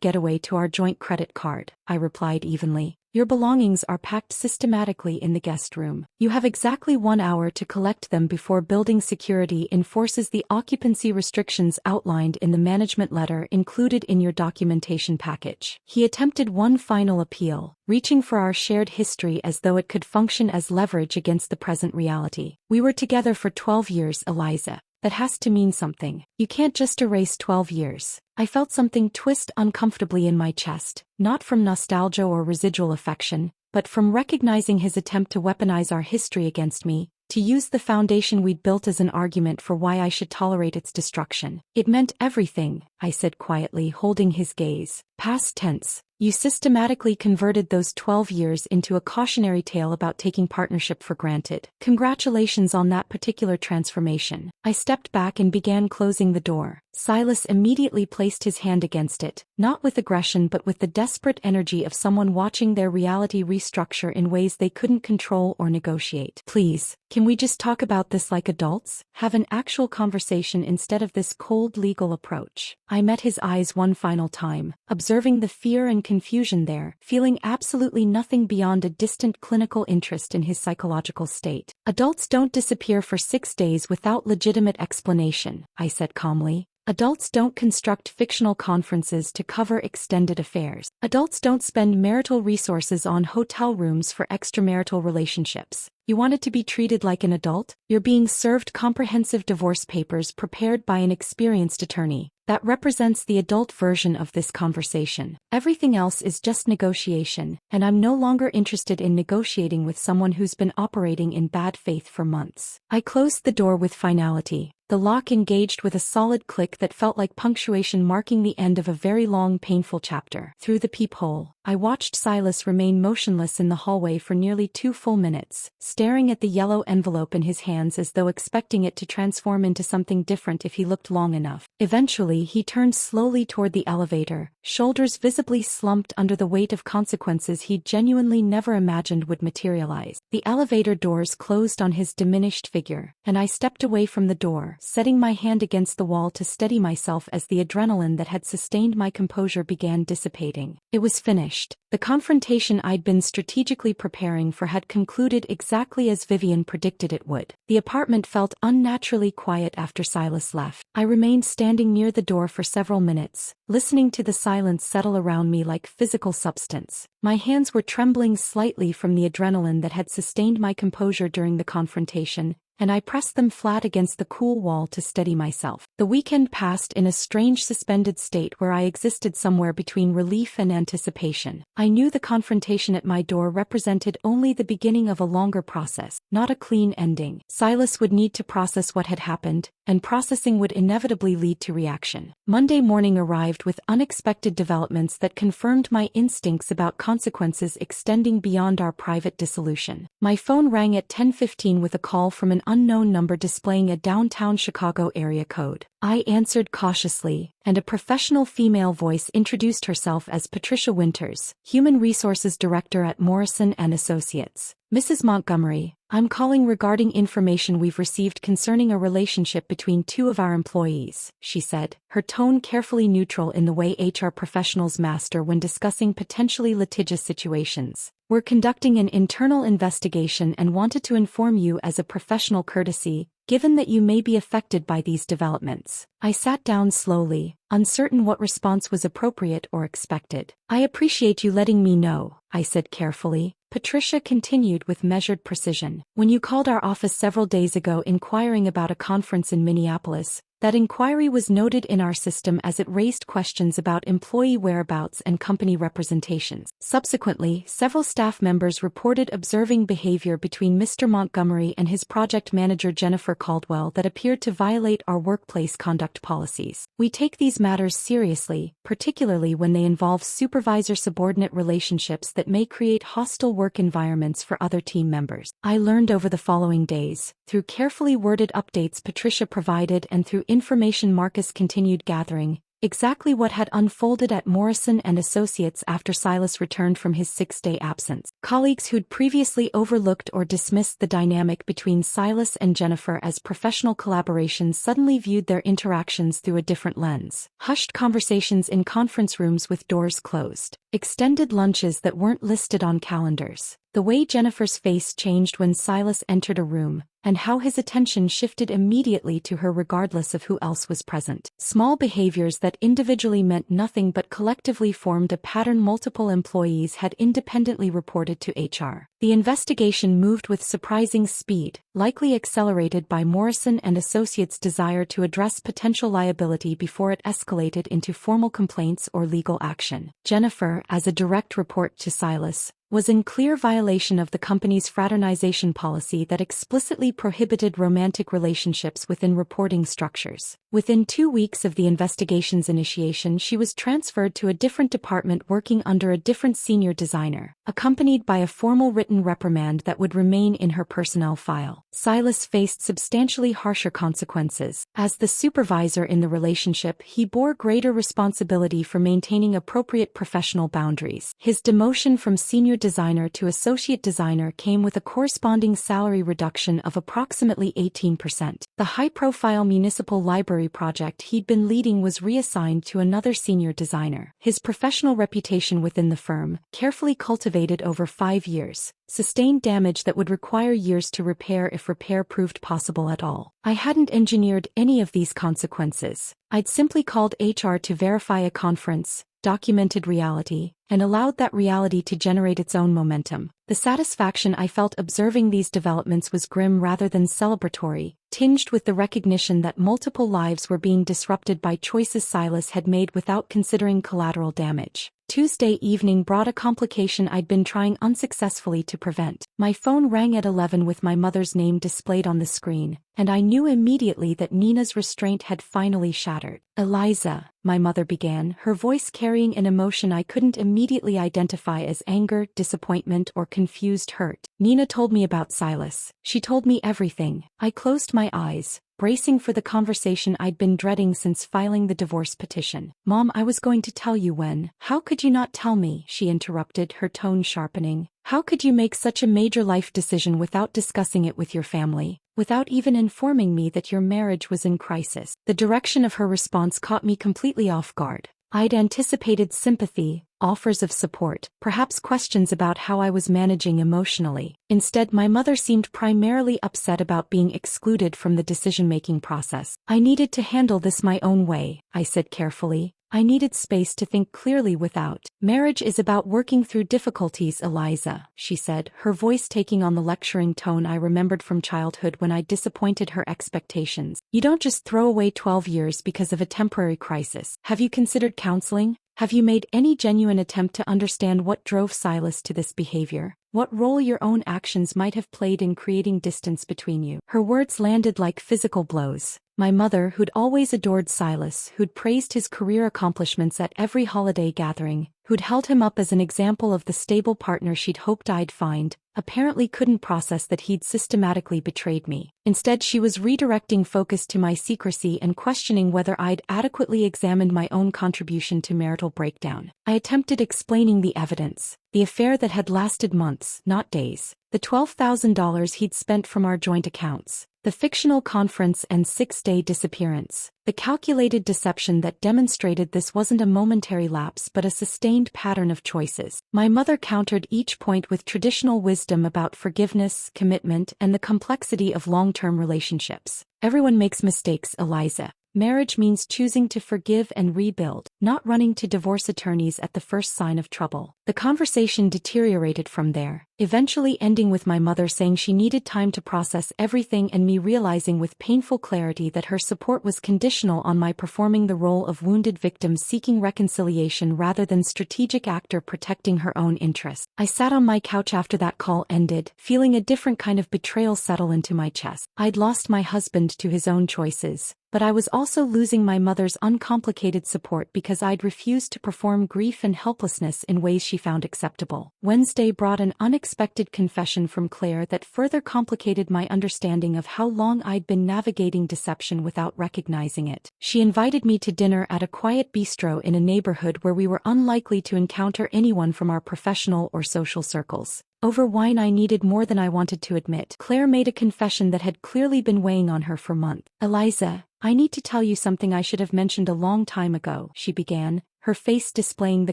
getaway to our joint credit card," I replied evenly. "Your belongings are packed systematically in the guest room. You have exactly 1 hour to collect them before building security enforces the occupancy restrictions outlined in the management letter included in your documentation package." He attempted one final appeal, reaching for our shared history as though it could function as leverage against the present reality. "We were together for 12 years, Eliza. That has to mean something. You can't just erase 12 years. I felt something twist uncomfortably in my chest, not from nostalgia or residual affection, but from recognizing his attempt to weaponize our history against me, to use the foundation we'd built as an argument for why I should tolerate its destruction. It meant everything, I said quietly, holding his gaze. Past tense. You systematically converted those 12 years into a cautionary tale about taking partnership for granted. Congratulations on that particular transformation. I stepped back and began closing the door. Silas immediately placed his hand against it, not with aggression but with the desperate energy of someone watching their reality restructure in ways they couldn't control or negotiate. "Please, can we just talk about this like adults? Have an actual conversation instead of this cold legal approach?" I met his eyes one final time, observing the fear and confusion there, feeling absolutely nothing beyond a distant clinical interest in his psychological state. "Adults don't disappear for 6 days without legitimate explanation," I said calmly. Adults don't construct fictional conferences to cover extended affairs. Adults don't spend marital resources on hotel rooms for extramarital relationships. You wanted to be treated like an adult? You're being served comprehensive divorce papers prepared by an experienced attorney. That represents the adult version of this conversation. Everything else is just negotiation, and I'm no longer interested in negotiating with someone who's been operating in bad faith for months. I closed the door with finality. The lock engaged with a solid click that felt like punctuation marking the end of a very long, painful chapter. Through the peephole, I watched Silas remain motionless in the hallway for nearly 2 full minutes, staring at the yellow envelope in his hands as though expecting it to transform into something different if he looked long enough. Eventually, he turned slowly toward the elevator, shoulders visibly slumped under the weight of consequences he'd genuinely never imagined would materialize. The elevator doors closed on his diminished figure, and I stepped away from the door, setting my hand against the wall to steady myself as the adrenaline that had sustained my composure began dissipating. It was finished. The confrontation I'd been strategically preparing for had concluded exactly as Vivian predicted it would. The apartment felt unnaturally quiet after Silas left. I remained standing near the door for several minutes, listening to the silence settle around me like physical substance. My hands were trembling slightly from the adrenaline that had sustained my composure during the confrontation, and I pressed them flat against the cool wall to steady myself. The weekend passed in a strange suspended state where I existed somewhere between relief and anticipation. I knew the confrontation at my door represented only the beginning of a longer process, not a clean ending. Silas would need to process what had happened, and processing would inevitably lead to reaction. Monday morning arrived with unexpected developments that confirmed my instincts about consequences extending beyond our private dissolution. My phone rang at 10:15 with a call from an unknown number displaying a downtown Chicago area code. I answered cautiously, and a professional female voice introduced herself as Patricia Winters, Human Resources Director at Morrison & Associates. Mrs. Montgomery, I'm calling regarding information we've received concerning a relationship between two of our employees, she said, her tone carefully neutral in the way HR professionals master when discussing potentially litigious situations. We're conducting an internal investigation and wanted to inform you as a professional courtesy, given that you may be affected by these developments. I sat down slowly, uncertain what response was appropriate or expected. I appreciate you letting me know, I said carefully. Patricia continued with measured precision. When you called our office several days ago inquiring about a conference in Minneapolis, that inquiry was noted in our system as it raised questions about employee whereabouts and company representations. Subsequently, several staff members reported observing behavior between Mr. Montgomery and his project manager Jennifer Caldwell that appeared to violate our workplace conduct policies. We take these matters seriously, particularly when they involve supervisor-subordinate relationships that may create hostile work environments for other team members. I learned over the following days, through carefully worded updates Patricia provided and through information Marcus continued gathering, exactly what had unfolded at Morrison & Associates after Silas returned from his 6-day absence. Colleagues who'd previously overlooked or dismissed the dynamic between Silas and Jennifer as professional collaborations suddenly viewed their interactions through a different lens. Hushed conversations in conference rooms with doors closed. Extended lunches that weren't listed on calendars. The way Jennifer's face changed when Silas entered a room, and how his attention shifted immediately to her regardless of who else was present. Small behaviors that individually meant nothing but collectively formed a pattern multiple employees had independently reported to HR. The investigation moved with surprising speed, likely accelerated by Morrison & Associates' desire to address potential liability before it escalated into formal complaints or legal action. Jennifer, as a direct report to Silas, was in clear violation of the company's fraternization policy that explicitly prohibited romantic relationships within reporting structures. Within 2 weeks of the investigation's initiation, she was transferred to a different department working under a different senior designer, accompanied by a formal written reprimand that would remain in her personnel file. Silas faced substantially harsher consequences. As the supervisor in the relationship, he bore greater responsibility for maintaining appropriate professional boundaries. His demotion from senior designer to associate designer came with a corresponding salary reduction of approximately 18%. The high-profile municipal library project he'd been leading was reassigned to another senior designer. His professional reputation within the firm, carefully cultivated over 5 years, sustained damage that would require years to repair if repair proved possible at all. I hadn't engineered any of these consequences. I'd simply called HR to verify a conference, documented reality, and allowed that reality to generate its own momentum. The satisfaction I felt observing these developments was grim rather than celebratory, tinged with the recognition that multiple lives were being disrupted by choices Silas had made without considering collateral damage. Tuesday evening brought a complication I'd been trying unsuccessfully to prevent. My phone rang at 11 with my mother's name displayed on the screen, and I knew immediately that Nina's restraint had finally shattered. "Eliza," my mother began, her voice carrying an emotion I couldn't immediately identify as anger, disappointment, or confused hurt. "Nina told me about Silas. She told me everything." I closed my eyes, bracing for the conversation I'd been dreading since filing the divorce petition. "Mom, I was going to tell you when." "How could you not tell me?" she interrupted, her tone sharpening. "How could you make such a major life decision without discussing it with your family, without even informing me that your marriage was in crisis?" The direction of her response caught me completely off guard. I'd anticipated sympathy, offers of support, perhaps questions about how I was managing emotionally. Instead, my mother seemed primarily upset about being excluded from the decision-making process. "I needed to handle this my own way," I said carefully. "I needed space to think clearly without." "Marriage is about working through difficulties, Eliza," she said, her voice taking on the lecturing tone I remembered from childhood when I disappointed her expectations. "You don't just throw away 12 years because of a temporary crisis. Have you considered counseling? Have you made any genuine attempt to understand what drove Silas to this behavior?" What role your own actions might have played in creating distance between you. Her words landed like physical blows. My mother, who'd always adored Silas, who'd praised his career accomplishments at every holiday gathering, who'd held him up as an example of the stable partner she'd hoped I'd find, apparently couldn't process that he'd systematically betrayed me. Instead, she was redirecting focus to my secrecy and questioning whether I'd adequately examined my own contribution to marital breakdown. I attempted explaining the evidence. The affair that had lasted months, not days. The $12,000 he'd spent from our joint accounts. The fictional conference and 6-day disappearance. The calculated deception that demonstrated this wasn't a momentary lapse but a sustained pattern of choices. My mother countered each point with traditional wisdom about forgiveness, commitment, and the complexity of long-term relationships. Everyone makes mistakes, Eliza. Marriage means choosing to forgive and rebuild, not running to divorce attorneys at the first sign of trouble. The conversation deteriorated from there, eventually ending with my mother saying she needed time to process everything and me realizing with painful clarity that her support was conditional on my performing the role of wounded victim seeking reconciliation rather than strategic actor protecting her own interests. I sat on my couch after that call ended, feeling a different kind of betrayal settle into my chest. I'd lost my husband to his own choices. But I was also losing my mother's uncomplicated support because I'd refused to perform grief and helplessness in ways she found acceptable. Wednesday brought an unexpected confession from Claire that further complicated my understanding of how long I'd been navigating deception without recognizing it. She invited me to dinner at a quiet bistro in a neighborhood where we were unlikely to encounter anyone from our professional or social circles. Over wine I needed more than I wanted to admit. Claire made a confession that had clearly been weighing on her for months. Eliza, I need to tell you something I should have mentioned a long time ago, she began, her face displaying the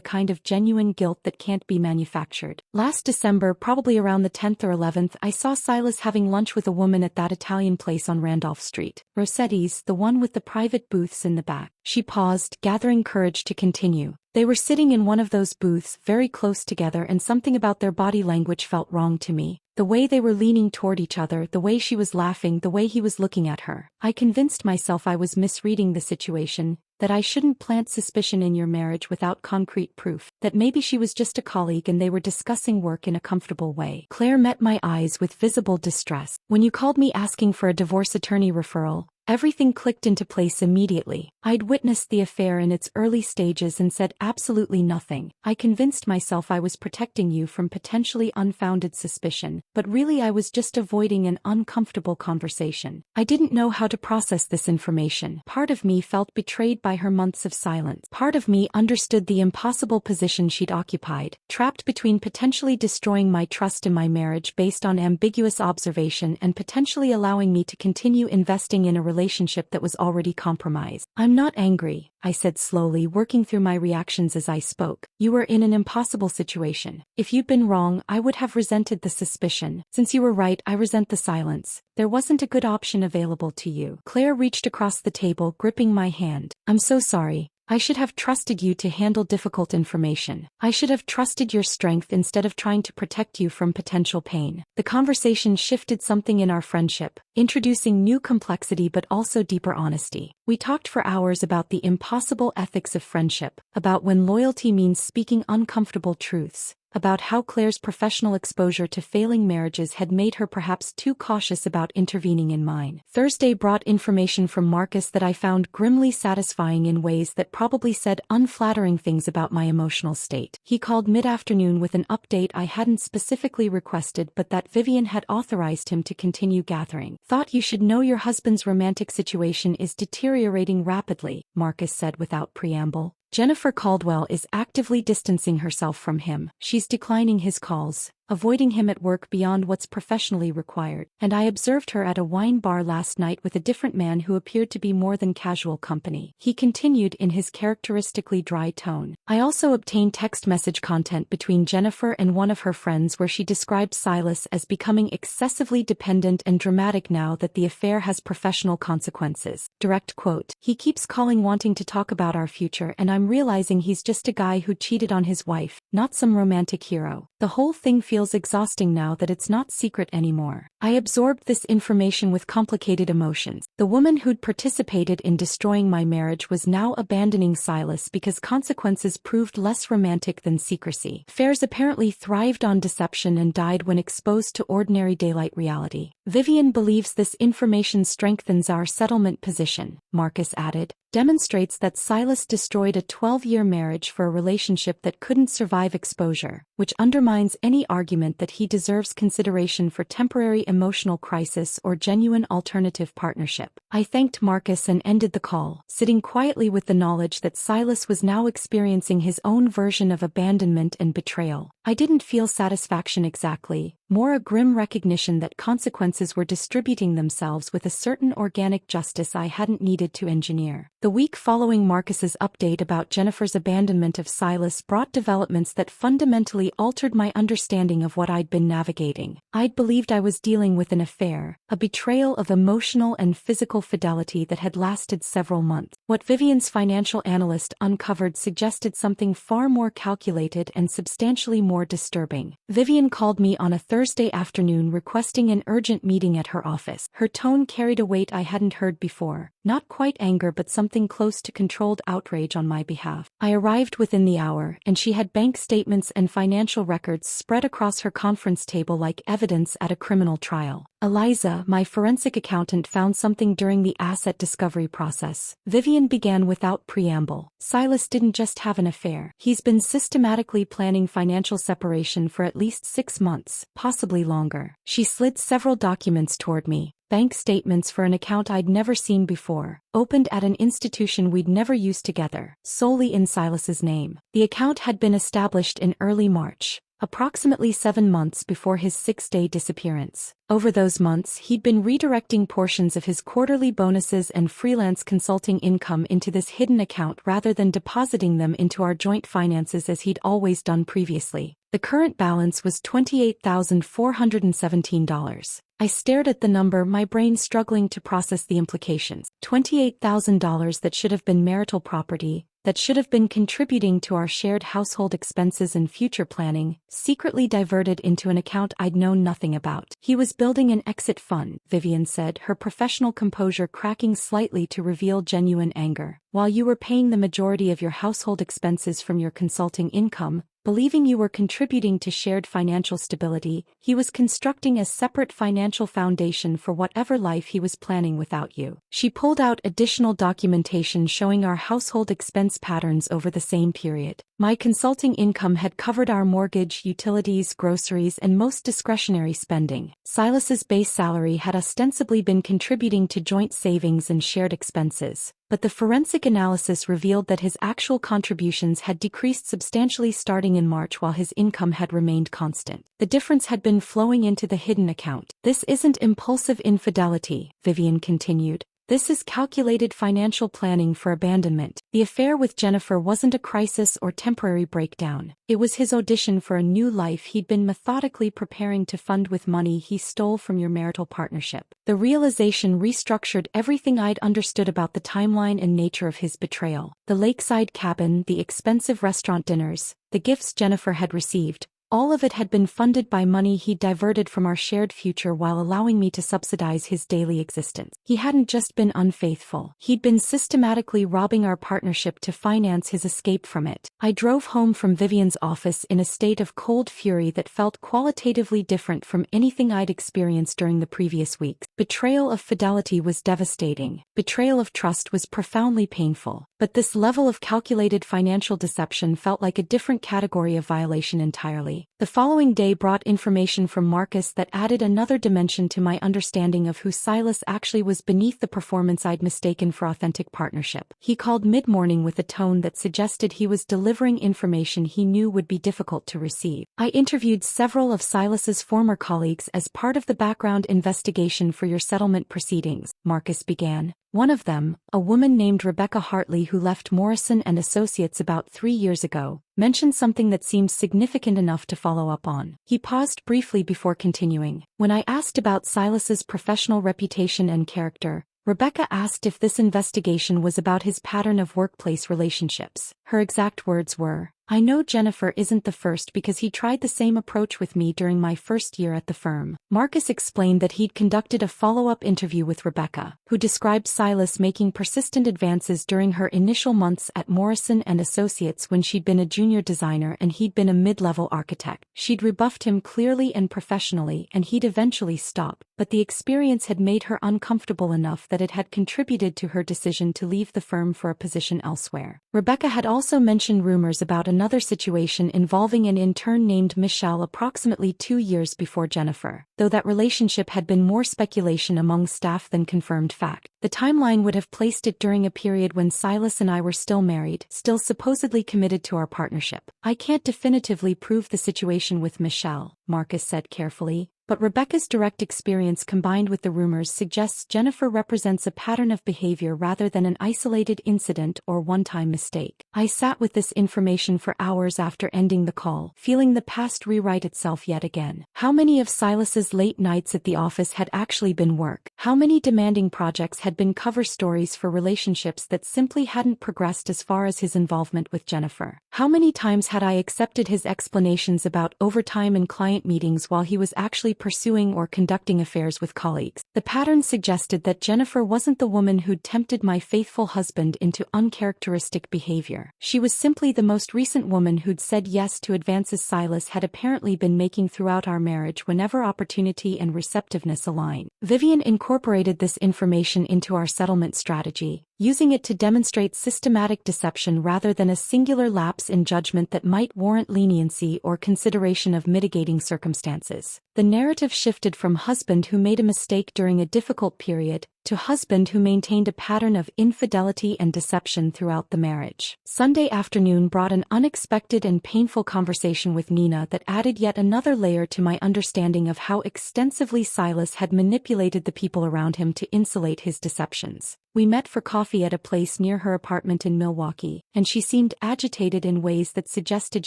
kind of genuine guilt that can't be manufactured. Last December, probably around the 10th or 11th, I saw Silas having lunch with a woman at that Italian place on Randolph Street. Rossetti's, the one with the private booths in the back. She paused, gathering courage to continue. They were sitting in one of those booths, very close together, and something about their body language felt wrong to me. The way they were leaning toward each other, the way she was laughing, the way he was looking at her. I convinced myself I was misreading the situation, that I shouldn't plant suspicion in your marriage without concrete proof, that maybe she was just a colleague and they were discussing work in a comfortable way. Claire met my eyes with visible distress. When you called me asking for a divorce attorney referral, everything clicked into place immediately. I'd witnessed the affair in its early stages and said absolutely nothing. I convinced myself I was protecting you from potentially unfounded suspicion, but really I was just avoiding an uncomfortable conversation. I didn't know how to process this information. Part of me felt betrayed by her months of silence. Part of me understood the impossible position she'd occupied, trapped between potentially destroying my trust in my marriage based on ambiguous observation and potentially allowing me to continue investing in a relationship that was already compromised. I'm not angry, I said slowly, working through my reactions as I spoke. You were in an impossible situation. If you'd been wrong, I would have resented the suspicion. Since you were right, I resent the silence. There wasn't a good option available to you. Claire reached across the table, gripping my hand. I'm so sorry. I should have trusted you to handle difficult information. I should have trusted your strength instead of trying to protect you from potential pain. The conversation shifted something in our friendship, introducing new complexity but also deeper honesty. We talked for hours about the impossible ethics of friendship, about when loyalty means speaking uncomfortable truths, about how Claire's professional exposure to failing marriages had made her perhaps too cautious about intervening in mine. Thursday brought information from Marcus that I found grimly satisfying in ways that probably said unflattering things about my emotional state. He called mid-afternoon with an update I hadn't specifically requested but that Vivian had authorized him to continue gathering. Thought you should know your husband's romantic situation is deteriorating rapidly, Marcus said without preamble. Jennifer Caldwell is actively distancing herself from him. She's declining his calls, avoiding him at work beyond what's professionally required. And I observed her at a wine bar last night with a different man who appeared to be more than casual company. He continued in his characteristically dry tone. I also obtained text message content between Jennifer and one of her friends where she described Silas as becoming excessively dependent and dramatic now that the affair has professional consequences. Direct quote, "He keeps calling wanting to talk about our future and I'm realizing he's just a guy who cheated on his wife, not some romantic hero. The whole thing feels exhausting now that it's not secret anymore. I absorbed this information with complicated emotions. The woman who'd participated in destroying my marriage was now abandoning Silas because consequences proved less romantic than secrecy. Affairs apparently thrived on deception and died when exposed to ordinary daylight reality. Vivian believes this information strengthens our settlement position, Marcus added. Demonstrates that Silas destroyed a 12-year marriage for a relationship that couldn't survive exposure, which undermines any argument that he deserves consideration for temporary emotional crisis or genuine alternative partnership. I thanked Marcus and ended the call, sitting quietly with the knowledge that Silas was now experiencing his own version of abandonment and betrayal. I didn't feel satisfaction exactly, more a grim recognition that consequences were distributing themselves with a certain organic justice I hadn't needed to engineer. The week following Marcus's update about Jennifer's abandonment of Silas brought developments that fundamentally altered my understanding of what I'd been navigating. I'd believed I was dealing with an affair, a betrayal of emotional and physical fidelity that had lasted several months. What Vivian's financial analyst uncovered suggested something far more calculated and substantially more disturbing. Vivian called me on a Thursday afternoon requesting an urgent meeting at her office. Her tone carried a weight I hadn't heard before, not quite anger but something close to controlled outrage on my behalf. I arrived within the hour, and she had bank statements and financial records spread across her conference table like evidence at a criminal trial. Eliza, my forensic accountant, found something during the asset discovery process. Vivian began without preamble. Silas didn't just have an affair. He's been systematically planning financial separation for at least 6 months, possibly longer. She slid several documents toward me. Bank statements for an account I'd never seen before, opened at an institution we'd never used together, solely in Silas's name. The account had been established in early March, approximately 7 months before his 6-day disappearance. Over those months, he'd been redirecting portions of his quarterly bonuses and freelance consulting income into this hidden account rather than depositing them into our joint finances as he'd always done previously. The current balance was $28,417. I stared at the number, my brain struggling to process the implications. $28,000 that should have been marital property, that should have been contributing to our shared household expenses and future planning, secretly diverted into an account I'd known nothing about. He was building an exit fund, Vivian said, her professional composure cracking slightly to reveal genuine anger. While you were paying the majority of your household expenses from your consulting income, believing you were contributing to shared financial stability, he was constructing a separate financial foundation for whatever life he was planning without you. She pulled out additional documentation showing our household expense patterns over the same period. My consulting income had covered our mortgage, utilities, groceries, and most discretionary spending. Silas's base salary had ostensibly been contributing to joint savings and shared expenses, but the forensic analysis revealed that his actual contributions had decreased substantially starting in March while his income had remained constant. The difference had been flowing into the hidden account. This isn't impulsive infidelity, Vivian continued. This is calculated financial planning for abandonment. The affair with Jennifer wasn't a crisis or temporary breakdown. It was his audition for a new life he'd been methodically preparing to fund with money he stole from your marital partnership. The realization restructured everything I'd understood about the timeline and nature of his betrayal. The lakeside cabin, the expensive restaurant dinners, the gifts Jennifer had received. All of it had been funded by money he'd diverted from our shared future while allowing me to subsidize his daily existence. He hadn't just been unfaithful. He'd been systematically robbing our partnership to finance his escape from it. I drove home from Vivian's office in a state of cold fury that felt qualitatively different from anything I'd experienced during the previous weeks. Betrayal of fidelity was devastating. Betrayal of trust was profoundly painful. But this level of calculated financial deception felt like a different category of violation entirely. The following day brought information from Marcus that added another dimension to my understanding of who Silas actually was beneath the performance I'd mistaken for authentic partnership. He called mid-morning with a tone that suggested he was delivering information he knew would be difficult to receive. I interviewed several of Silas's former colleagues as part of the background investigation for your settlement proceedings, Marcus began. One of them, a woman named Rebecca Hartley who left Morrison and Associates about 3 years ago, mentioned something that seemed significant enough to follow up on. He paused briefly before continuing. When I asked about Silas's professional reputation and character, Rebecca asked if this investigation was about his pattern of workplace relationships. Her exact words were, I know Jennifer isn't the first because he tried the same approach with me during my first year at the firm. Marcus explained that he'd conducted a follow-up interview with Rebecca, who described Silas making persistent advances during her initial months at Morrison & Associates when she'd been a junior designer and he'd been a mid-level architect. She'd rebuffed him clearly and professionally and he'd eventually stopped, but the experience had made her uncomfortable enough that it had contributed to her decision to leave the firm for a position elsewhere. Rebecca had also mentioned rumors about another situation involving an intern named Michelle approximately 2 years before Jennifer, though that relationship had been more speculation among staff than confirmed fact. The timeline would have placed it during a period when Silas and I were still married, still supposedly committed to our partnership. I can't definitively prove the situation with Michelle, Marcus said carefully, but Rebecca's direct experience combined with the rumors suggests Jennifer represents a pattern of behavior rather than an isolated incident or one-time mistake. I sat with this information for hours after ending the call, feeling the past rewrite itself yet again. How many of Silas's late nights at the office had actually been work? How many demanding projects had been cover stories for relationships that simply hadn't progressed as far as his involvement with Jennifer? How many times had I accepted his explanations about overtime and client meetings while he was actually pursuing or conducting affairs with colleagues? The pattern suggested that Jennifer wasn't the woman who'd tempted my faithful husband into uncharacteristic behavior. She was simply the most recent woman who'd said yes to advances Silas had apparently been making throughout our marriage whenever opportunity and receptiveness aligned. Vivian incorporated this information into our settlement strategy, using it to demonstrate systematic deception rather than a singular lapse in judgment that might warrant leniency or consideration of mitigating circumstances. The narrative shifted from husband who made a mistake during a difficult period to husband who maintained a pattern of infidelity and deception throughout the marriage. Sunday afternoon brought an unexpected and painful conversation with Nina that added yet another layer to my understanding of how extensively Silas had manipulated the people around him to insulate his deceptions. We met for coffee at a place near her apartment in Milwaukee, and she seemed agitated in ways that suggested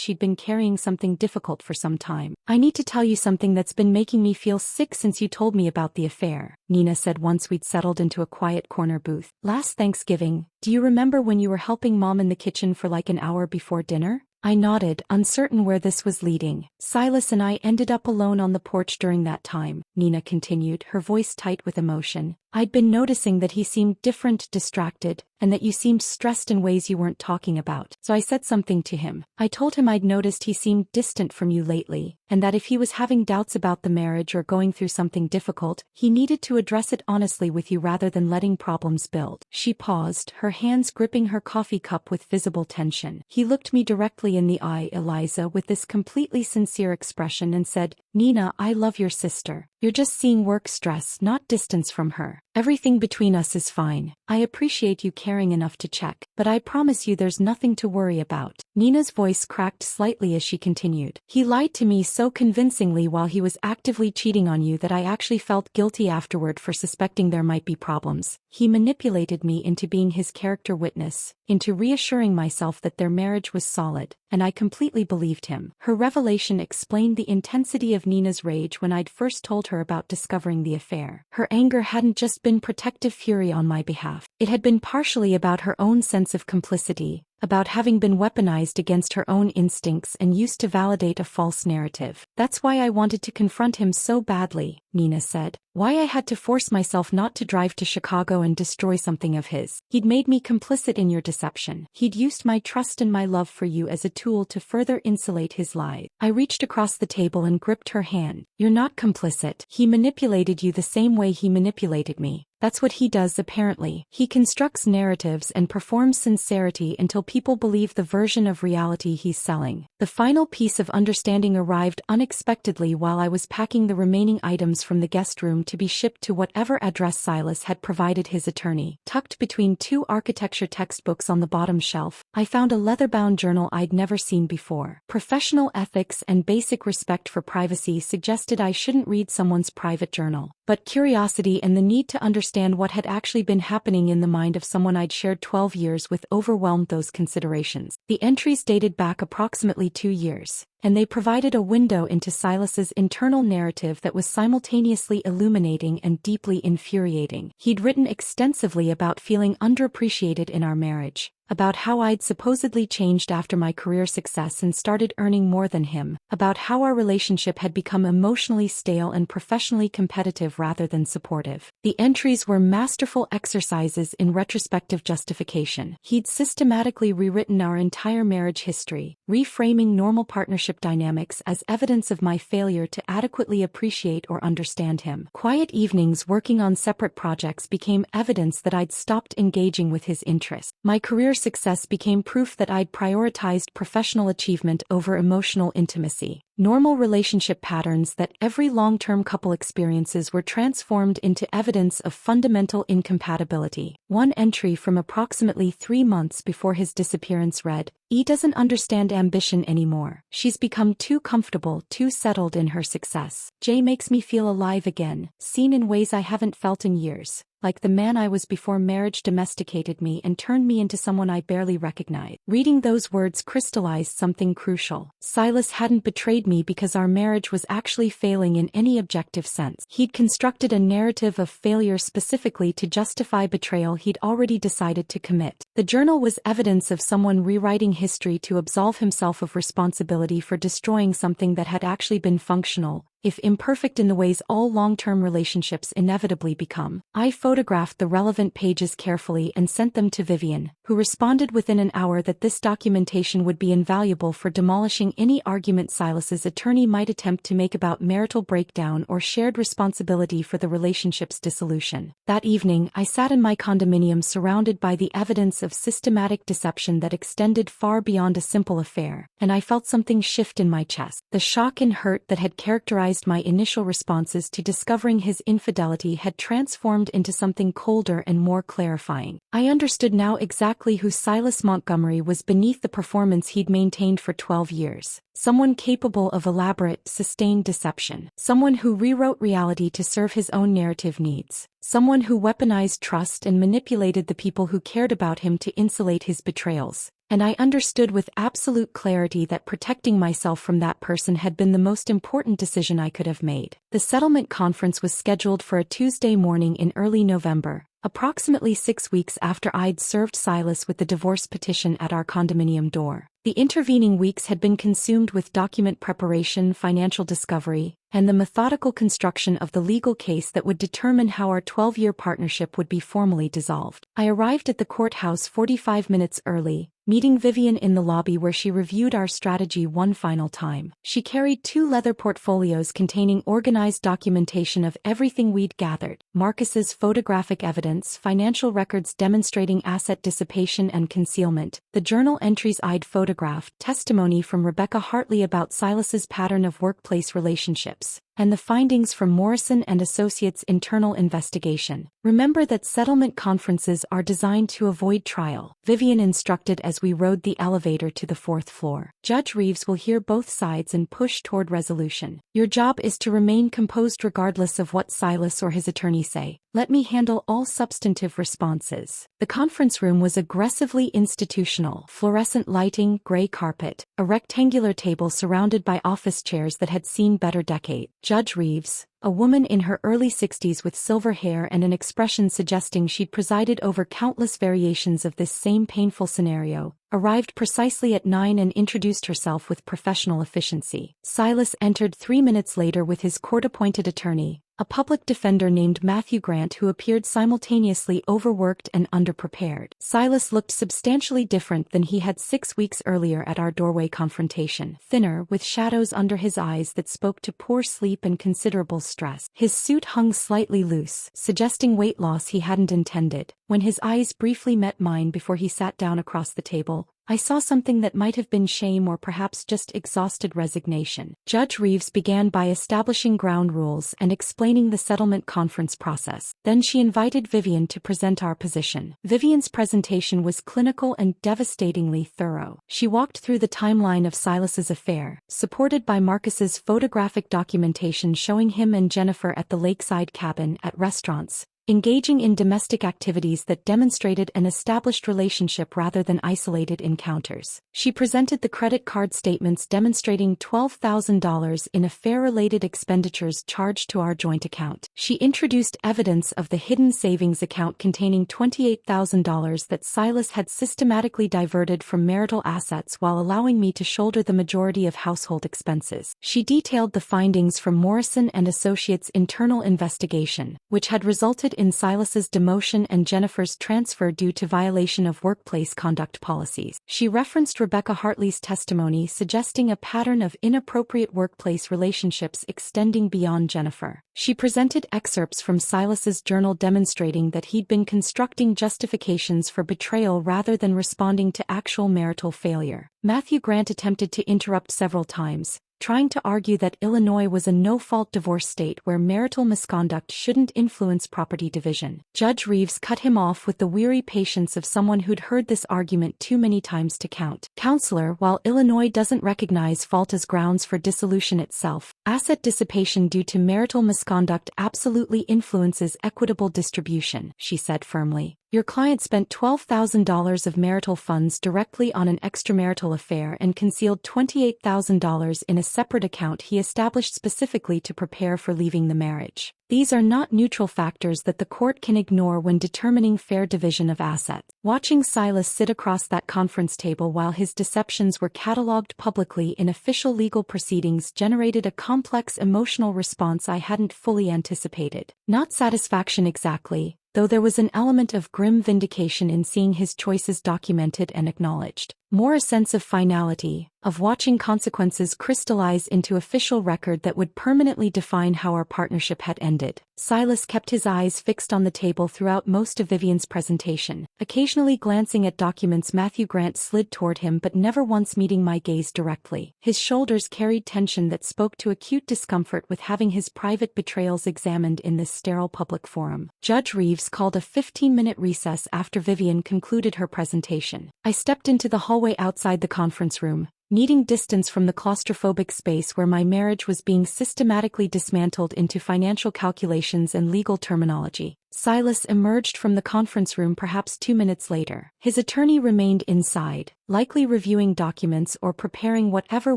she'd been carrying something difficult for some time. "I need to tell you something that's been making me feel sick since you told me about the affair," Nina said once we'd settled into a quiet corner booth. "Last Thanksgiving, do you remember when you were helping Mom in the kitchen for like an hour before dinner?" I nodded, uncertain where this was leading. "Silas and I ended up alone on the porch during that time," Nina continued, her voice tight with emotion. "I'd been noticing that he seemed different, distracted, and that you seemed stressed in ways you weren't talking about. So I said something to him. I told him I'd noticed he seemed distant from you lately, and that if he was having doubts about the marriage or going through something difficult, he needed to address it honestly with you rather than letting problems build." She paused, her hands gripping her coffee cup with visible tension. "He looked me directly in the eye, Eliza, with this completely sincere expression and said, 'Nina, I love your sister. You're just seeing work stress, not distance from her. Everything between us is fine. I appreciate you caring enough to check, but I promise you there's nothing to worry about.'" Nina's voice cracked slightly as she continued. "He lied to me so convincingly while he was actively cheating on you that I actually felt guilty afterward for suspecting there might be problems. He manipulated me into being his character witness, into reassuring myself that their marriage was solid, and I completely believed him." Her revelation explained the intensity of Nina's rage when I'd first told her about discovering the affair. Her anger hadn't just been protective fury on my behalf. It had been partially about her own sense of complicity, about having been weaponized against her own instincts and used to validate a false narrative. "That's why I wanted to confront him so badly," Nina said. "Why I had to force myself not to drive to Chicago and destroy something of his. He'd made me complicit in your deception. He'd used my trust and my love for you as a tool to further insulate his lies." I reached across the table and gripped her hand. "You're not complicit. He manipulated you the same way he manipulated me. That's what he does apparently. He constructs narratives and performs sincerity until people believe the version of reality he's selling." The final piece of understanding arrived unexpectedly while I was packing the remaining items from the guest room to be shipped to whatever address Silas had provided his attorney. Tucked between 2 architecture textbooks on the bottom shelf, I found a leather-bound journal I'd never seen before. Professional ethics and basic respect for privacy suggested I shouldn't read someone's private journal, but curiosity and the need to understand what had actually been happening in the mind of someone I'd shared 12 years with overwhelmed those considerations. The entries dated back approximately 2 years, and they provided a window into Silas's internal narrative that was simultaneously illuminating and deeply infuriating. He'd written extensively about feeling underappreciated in our marriage, about how I'd supposedly changed after my career success and started earning more than him, about how our relationship had become emotionally stale and professionally competitive rather than supportive. The entries were masterful exercises in retrospective justification. He'd systematically rewritten our entire marriage history, reframing normal partnership dynamics as evidence of my failure to adequately appreciate or understand him. Quiet evenings working on separate projects became evidence that I'd stopped engaging with his interests. My career success became proof that I'd prioritized professional achievement over emotional intimacy. Normal relationship patterns that every long-term couple experiences were transformed into evidence of fundamental incompatibility. One entry from approximately 3 months before his disappearance read, "E doesn't understand ambition anymore. She's become too comfortable, too settled in her success. J makes me feel alive again, seen in ways I haven't felt in years. Like the man I was before marriage domesticated me and turned me into someone I barely recognized." Reading those words crystallized something crucial. Silas hadn't betrayed me because our marriage was actually failing in any objective sense. He'd constructed a narrative of failure specifically to justify betrayal he'd already decided to commit. The journal was evidence of someone rewriting history to absolve himself of responsibility for destroying something that had actually been functional, if imperfect in the ways all long-term relationships inevitably become. I photographed the relevant pages carefully and sent them to Vivian, who responded within an hour that this documentation would be invaluable for demolishing any argument Silas's attorney might attempt to make about marital breakdown or shared responsibility for the relationship's dissolution. That evening, I sat in my condominium surrounded by the evidence of systematic deception that extended far beyond a simple affair, and I felt something shift in my chest. The shock and hurt that had characterized my initial responses to discovering his infidelity had transformed into something colder and more clarifying. I understood now exactly who Silas Montgomery was beneath the performance he'd maintained for 12 years. Someone capable of elaborate, sustained deception. Someone who rewrote reality to serve his own narrative needs. Someone who weaponized trust and manipulated the people who cared about him to insulate his betrayals. And I understood with absolute clarity that protecting myself from that person had been the most important decision I could have made. The settlement conference was scheduled for a Tuesday morning in early November, approximately 6 weeks after I'd served Silas with the divorce petition at our condominium door. The intervening weeks had been consumed with document preparation, financial discovery, and the methodical construction of the legal case that would determine how our 12-year partnership would be formally dissolved. I arrived at the courthouse 45 minutes early, meeting Vivian in the lobby where she reviewed our strategy one final time. She carried 2 leather portfolios containing organized documentation of everything we'd gathered: Marcus's photographic evidence, financial records demonstrating asset dissipation and concealment, the journal entries I'd photographed, testimony from Rebecca Hartley about Silas's pattern of workplace relationships, and the findings from Morrison and Associates' internal investigation. "Remember that settlement conferences are designed to avoid trial," Vivian instructed as we rode the elevator to the 4th floor. "Judge Reeves will hear both sides and push toward resolution. Your job is to remain composed regardless of what Silas or his attorney say. Let me handle all substantive responses." The conference room was aggressively institutional: fluorescent lighting, gray carpet, a rectangular table surrounded by office chairs that had seen better decades. Judge Reeves, a woman in her early 60s with silver hair and an expression suggesting she'd presided over countless variations of this same painful scenario, arrived precisely at 9 and introduced herself with professional efficiency. Silas entered 3 minutes later with his court-appointed attorney, a public defender named Matthew Grant, who appeared simultaneously overworked and underprepared. Silas looked substantially different than he had 6 weeks earlier at our doorway confrontation: thinner, with shadows under his eyes that spoke to poor sleep and considerable stress. His suit hung slightly loose, suggesting weight loss he hadn't intended. When his eyes briefly met mine before he sat down across the table, I saw something that might have been shame or perhaps just exhausted resignation. Judge Reeves began by establishing ground rules and explaining the settlement conference process. Then she invited Vivian to present our position. Vivian's presentation was clinical and devastatingly thorough. She walked through the timeline of Silas's affair, supported by Marcus's photographic documentation showing him and Jennifer at the lakeside cabin, at restaurants, engaging in domestic activities that demonstrated an established relationship rather than isolated encounters. She presented the credit card statements demonstrating $12,000 in affair-related expenditures charged to our joint account. She introduced evidence of the hidden savings account containing $28,000 that Silas had systematically diverted from marital assets while allowing me to shoulder the majority of household expenses. She detailed the findings from Morrison and Associates' internal investigation, which had resulted in Silas's demotion and Jennifer's transfer due to violation of workplace conduct policies. She referenced Rebecca Hartley's testimony suggesting a pattern of inappropriate workplace relationships extending beyond Jennifer. She presented excerpts from Silas's journal demonstrating that he'd been constructing justifications for betrayal rather than responding to actual marital failure. Matthew Grant attempted to interrupt several times, trying to argue that Illinois was a no-fault divorce state where marital misconduct shouldn't influence property division. Judge Reeves cut him off with the weary patience of someone who'd heard this argument too many times to count. Counselor, while Illinois doesn't recognize fault as grounds for dissolution itself, asset dissipation due to marital misconduct absolutely influences equitable distribution, she said firmly. Your client spent $12,000 of marital funds directly on an extramarital affair and concealed $28,000 in a separate account he established specifically to prepare for leaving the marriage. These are not neutral factors that the court can ignore when determining fair division of assets. Watching Silas sit across that conference table while his deceptions were catalogued publicly in official legal proceedings generated a complex emotional response I hadn't fully anticipated. Not satisfaction exactly, though there was an element of grim vindication in seeing his choices documented and acknowledged. More a sense of finality, of watching consequences crystallize into official record that would permanently define how our partnership had ended. Silas kept his eyes fixed on the table throughout most of Vivian's presentation, occasionally glancing at documents Matthew Grant slid toward him but never once meeting my gaze directly. His shoulders carried tension that spoke to acute discomfort with having his private betrayals examined in this sterile public forum. Judge Reeves called a 15-minute recess after Vivian concluded her presentation. I stepped into the hallway outside the conference room, needing distance from the claustrophobic space where my marriage was being systematically dismantled into financial calculations and legal terminology. Silas emerged from the conference room perhaps 2 minutes later. His attorney remained inside, likely reviewing documents or preparing whatever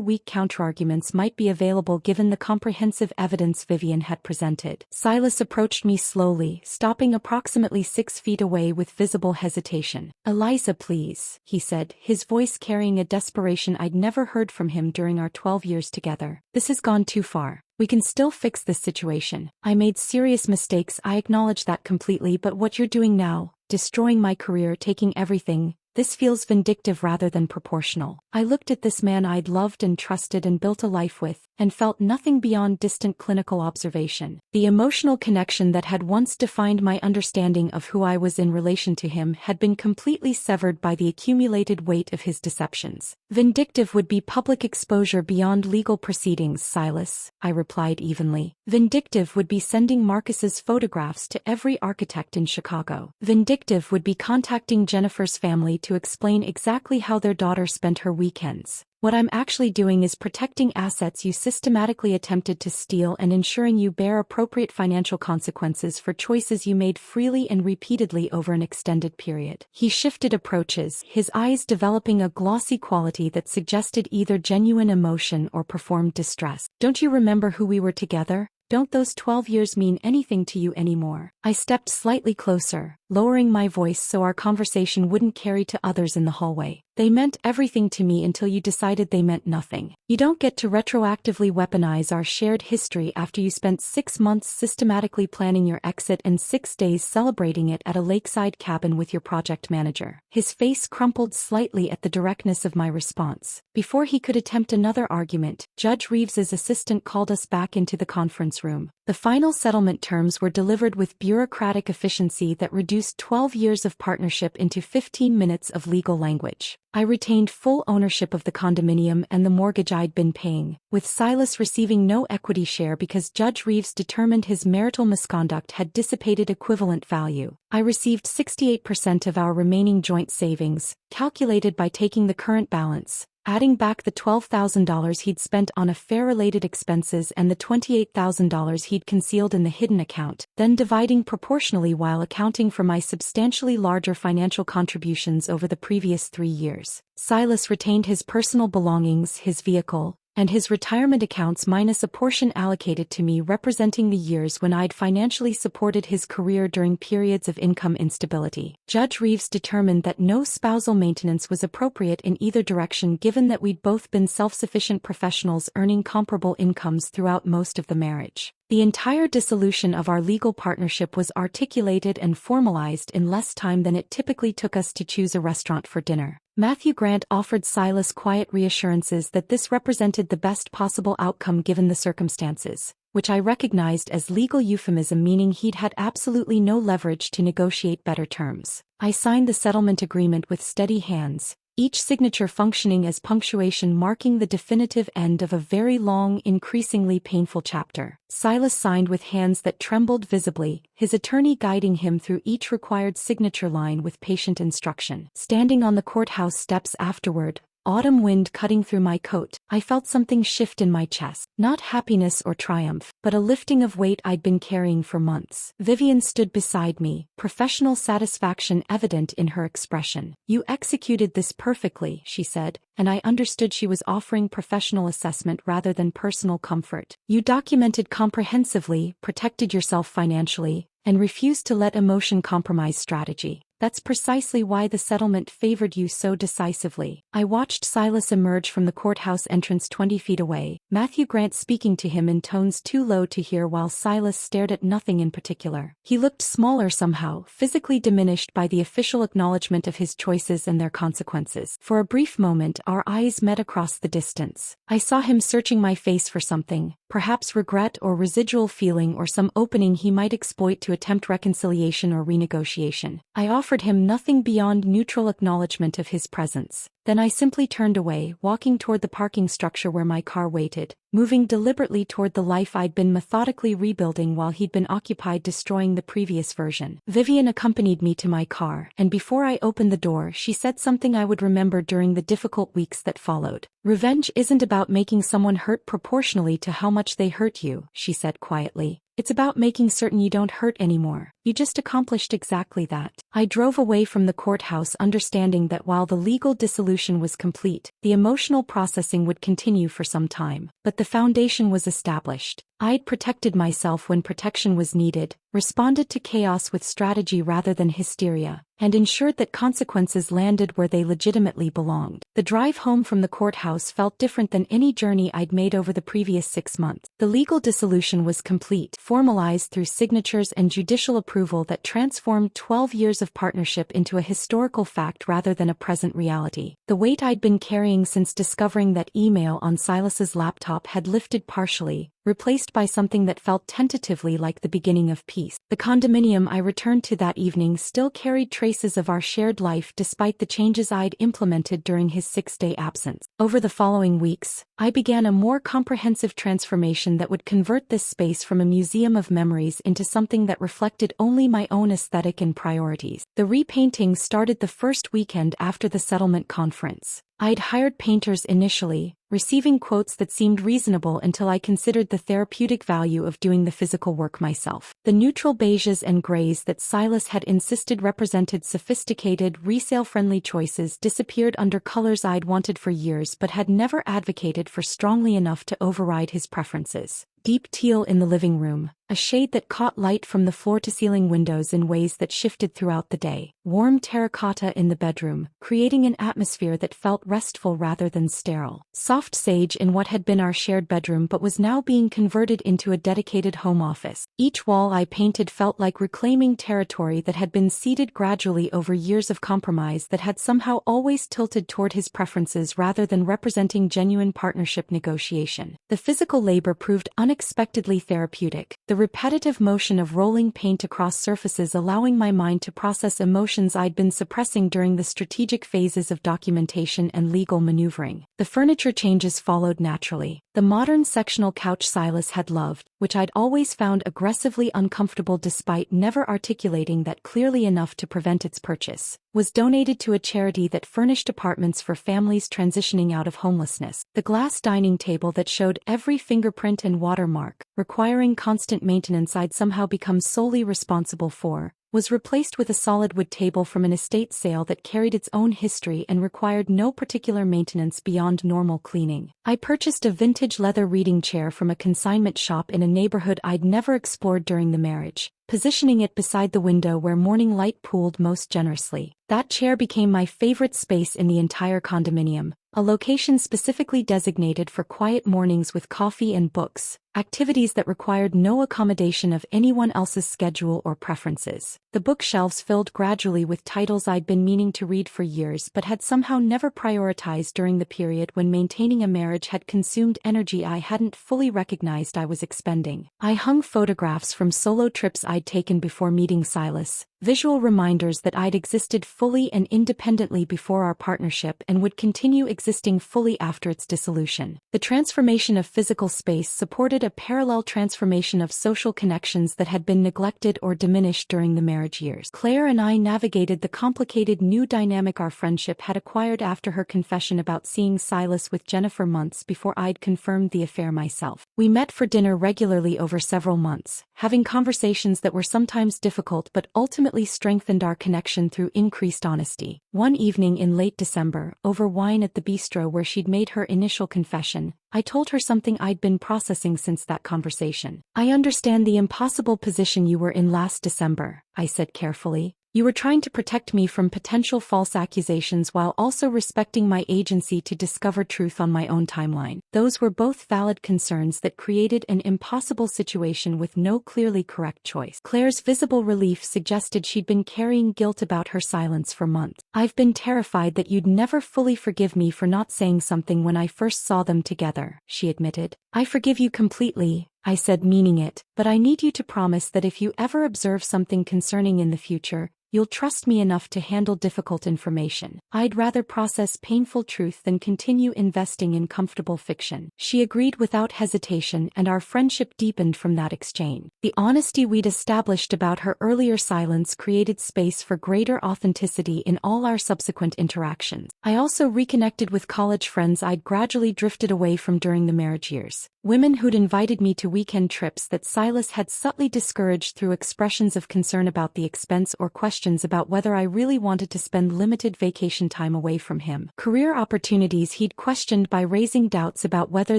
weak counterarguments might be available given the comprehensive evidence Vivian had presented. Silas approached me slowly, stopping approximately 6 feet away with visible hesitation. "Eliza, please," he said, his voice carrying a desperation I'd never heard from him during our 12 years together. "This has gone too far. We can still fix this situation. I made serious mistakes, I acknowledge that completely, but what you're doing now, destroying my career, taking everything, this feels vindictive rather than proportional." I looked at this man I'd loved and trusted and built a life with, and felt nothing beyond distant clinical observation. The emotional connection that had once defined my understanding of who I was in relation to him had been completely severed by the accumulated weight of his deceptions. "Vindictive would be public exposure beyond legal proceedings, Silas," I replied evenly. "Vindictive would be sending Marcus's photographs to every architect in Chicago. Vindictive would be contacting Jennifer's family to explain exactly how their daughter spent her weekends. What I'm actually doing is protecting assets you systematically attempted to steal and ensuring you bear appropriate financial consequences for choices you made freely and repeatedly over an extended period." He shifted approaches, his eyes developing a glossy quality that suggested either genuine emotion or performed distress. "Don't you remember who we were together? Don't those 12 years mean anything to you anymore?" I stepped slightly closer, lowering my voice so our conversation wouldn't carry to others in the hallway. "They meant everything to me until you decided they meant nothing. You don't get to retroactively weaponize our shared history after you spent 6 months systematically planning your exit and 6 days celebrating it at a lakeside cabin with your project manager." His face crumpled slightly at the directness of my response. Before he could attempt another argument, Judge Reeves's assistant called us back into the conference room. The final settlement terms were delivered with bureaucratic efficiency that reduced 12 years of partnership into 15 minutes of legal language. I retained full ownership of the condominium and the mortgage I'd been paying, with Silas receiving no equity share because Judge Reeves determined his marital misconduct had dissipated equivalent value. I received 68% of our remaining joint savings, calculated by taking the current balance, adding back the $12,000 he'd spent on affair-related expenses and the $28,000 he'd concealed in the hidden account, then dividing proportionally while accounting for my substantially larger financial contributions over the previous 3 years. Silas retained his personal belongings, his vehicle, and his retirement accounts minus a portion allocated to me representing the years when I'd financially supported his career during periods of income instability. Judge Reeves determined that no spousal maintenance was appropriate in either direction given that we'd both been self-sufficient professionals earning comparable incomes throughout most of the marriage. The entire dissolution of our legal partnership was articulated and formalized in less time than it typically took us to choose a restaurant for dinner. Matthew Grant offered Silas quiet reassurances that this represented the best possible outcome given the circumstances, which I recognized as legal euphemism meaning he'd had absolutely no leverage to negotiate better terms. I signed the settlement agreement with steady hands, each signature functioning as punctuation marking the definitive end of a very long, increasingly painful chapter. Silas signed with hands that trembled visibly, his attorney guiding him through each required signature line with patient instruction. Standing on the courthouse steps afterward, autumn wind cutting through my coat, I felt something shift in my chest. Not happiness or triumph, but a lifting of weight I'd been carrying for months. Vivian stood beside me, professional satisfaction evident in her expression. "You executed this perfectly," she said, and I understood she was offering professional assessment rather than personal comfort. "You documented comprehensively, protected yourself financially, and refused to let emotion compromise strategy. That's precisely why the settlement favored you so decisively." I watched Silas emerge from the courthouse entrance 20 feet away, Matthew Grant speaking to him in tones too low to hear while Silas stared at nothing in particular. He looked smaller somehow, physically diminished by the official acknowledgement of his choices and their consequences. For a brief moment, our eyes met across the distance. I saw him searching my face for something, perhaps regret or residual feeling or some opening he might exploit to attempt reconciliation or renegotiation. I offered him nothing beyond neutral acknowledgement of his presence. Then I simply turned away, walking toward the parking structure where my car waited, moving deliberately toward the life I'd been methodically rebuilding while he'd been occupied destroying the previous version. Vivian accompanied me to my car, and before I opened the door she said something I would remember during the difficult weeks that followed. "Revenge isn't about making someone hurt proportionally to how much they hurt you," she said quietly. "It's about making certain you don't hurt anymore." You just accomplished exactly that. I drove away from the courthouse understanding that while the legal dissolution was complete, the emotional processing would continue for some time. But the foundation was established. I'd protected myself when protection was needed, responded to chaos with strategy rather than hysteria, and ensured that consequences landed where they legitimately belonged. The drive home from the courthouse felt different than any journey I'd made over the previous 6 months. The legal dissolution was complete, formalized through signatures and judicial approval that transformed 12 years of partnership into a historical fact rather than a present reality. The weight I'd been carrying since discovering that email on Silas's laptop had lifted partially, replaced by something that felt tentatively like the beginning of peace. The condominium I returned to that evening still carried traces of our shared life despite the changes I'd implemented during his 6-day absence. Over the following weeks, I began a more comprehensive transformation that would convert this space from a museum of memories into something that reflected only my own aesthetic and priorities. The repainting started the first weekend after the settlement conference. I'd hired painters initially, receiving quotes that seemed reasonable until I considered the therapeutic value of doing the physical work myself. The neutral beiges and grays that Silas had insisted represented sophisticated, resale-friendly choices disappeared under colors I'd wanted for years but had never advocated for strongly enough to override his preferences. Deep teal in the living room, a shade that caught light from the floor-to-ceiling windows in ways that shifted throughout the day. Warm terracotta in the bedroom, creating an atmosphere that felt restful rather than sterile. Soft sage in what had been our shared bedroom but was now being converted into a dedicated home office. Each wall I painted felt like reclaiming territory that had been ceded gradually over years of compromise that had somehow always tilted toward his preferences rather than representing genuine partnership negotiation. The physical labor proved unexpectedly therapeutic, the repetitive motion of rolling paint across surfaces allowing my mind to process emotions I'd been suppressing during the strategic phases of documentation and legal maneuvering. The furniture changes followed naturally. The modern sectional couch Silas had loved, which I'd always found aggressively uncomfortable despite never articulating that clearly enough to prevent its purchase, was donated to a charity that furnished apartments for families transitioning out of homelessness. The glass dining table that showed every fingerprint and watermark, requiring constant maintenance I'd somehow become solely responsible for, was replaced with a solid wood table from an estate sale that carried its own history and required no particular maintenance beyond normal cleaning. I purchased a vintage leather reading chair from a consignment shop in a neighborhood I'd never explored during the marriage, positioning it beside the window where morning light pooled most generously. That chair became my favorite space in the entire condominium, a location specifically designated for quiet mornings with coffee and books, activities that required no accommodation of anyone else's schedule or preferences. The bookshelves filled gradually with titles I'd been meaning to read for years but had somehow never prioritized during the period when maintaining a marriage had consumed energy I hadn't fully recognized I was expending. I hung photographs from solo trips I'd taken before meeting Silas, visual reminders that I'd existed fully and independently before our partnership and would continue existing fully after its dissolution. The transformation of physical space supported a parallel transformation of social connections that had been neglected or diminished during the marriage years. Claire and I navigated the complicated new dynamic our friendship had acquired after her confession about seeing Silas with Jennifer months before I'd confirmed the affair myself. We met for dinner regularly over several months, having conversations that were sometimes difficult but ultimately strengthened our connection through increased honesty. One evening in late December, over wine at the bistro where she'd made her initial confession, I told her something I'd been processing since that conversation. "I understand the impossible position you were in last December," I said carefully. "You were trying to protect me from potential false accusations while also respecting my agency to discover truth on my own timeline. Those were both valid concerns that created an impossible situation with no clearly correct choice." Claire's visible relief suggested she'd been carrying guilt about her silence for months. "I've been terrified that you'd never fully forgive me for not saying something when I first saw them together," she admitted. "I forgive you completely," I said, meaning it, "but I need you to promise that if you ever observe something concerning in the future, you'll trust me enough to handle difficult information. I'd rather process painful truth than continue investing in comfortable fiction." She agreed without hesitation, and our friendship deepened from that exchange. The honesty we'd established about her earlier silence created space for greater authenticity in all our subsequent interactions. I also reconnected with college friends I'd gradually drifted away from during the marriage years. Women who'd invited me to weekend trips that Silas had subtly discouraged through expressions of concern about the expense or questions about whether I really wanted to spend limited vacation time away from him. Career opportunities he'd questioned by raising doubts about whether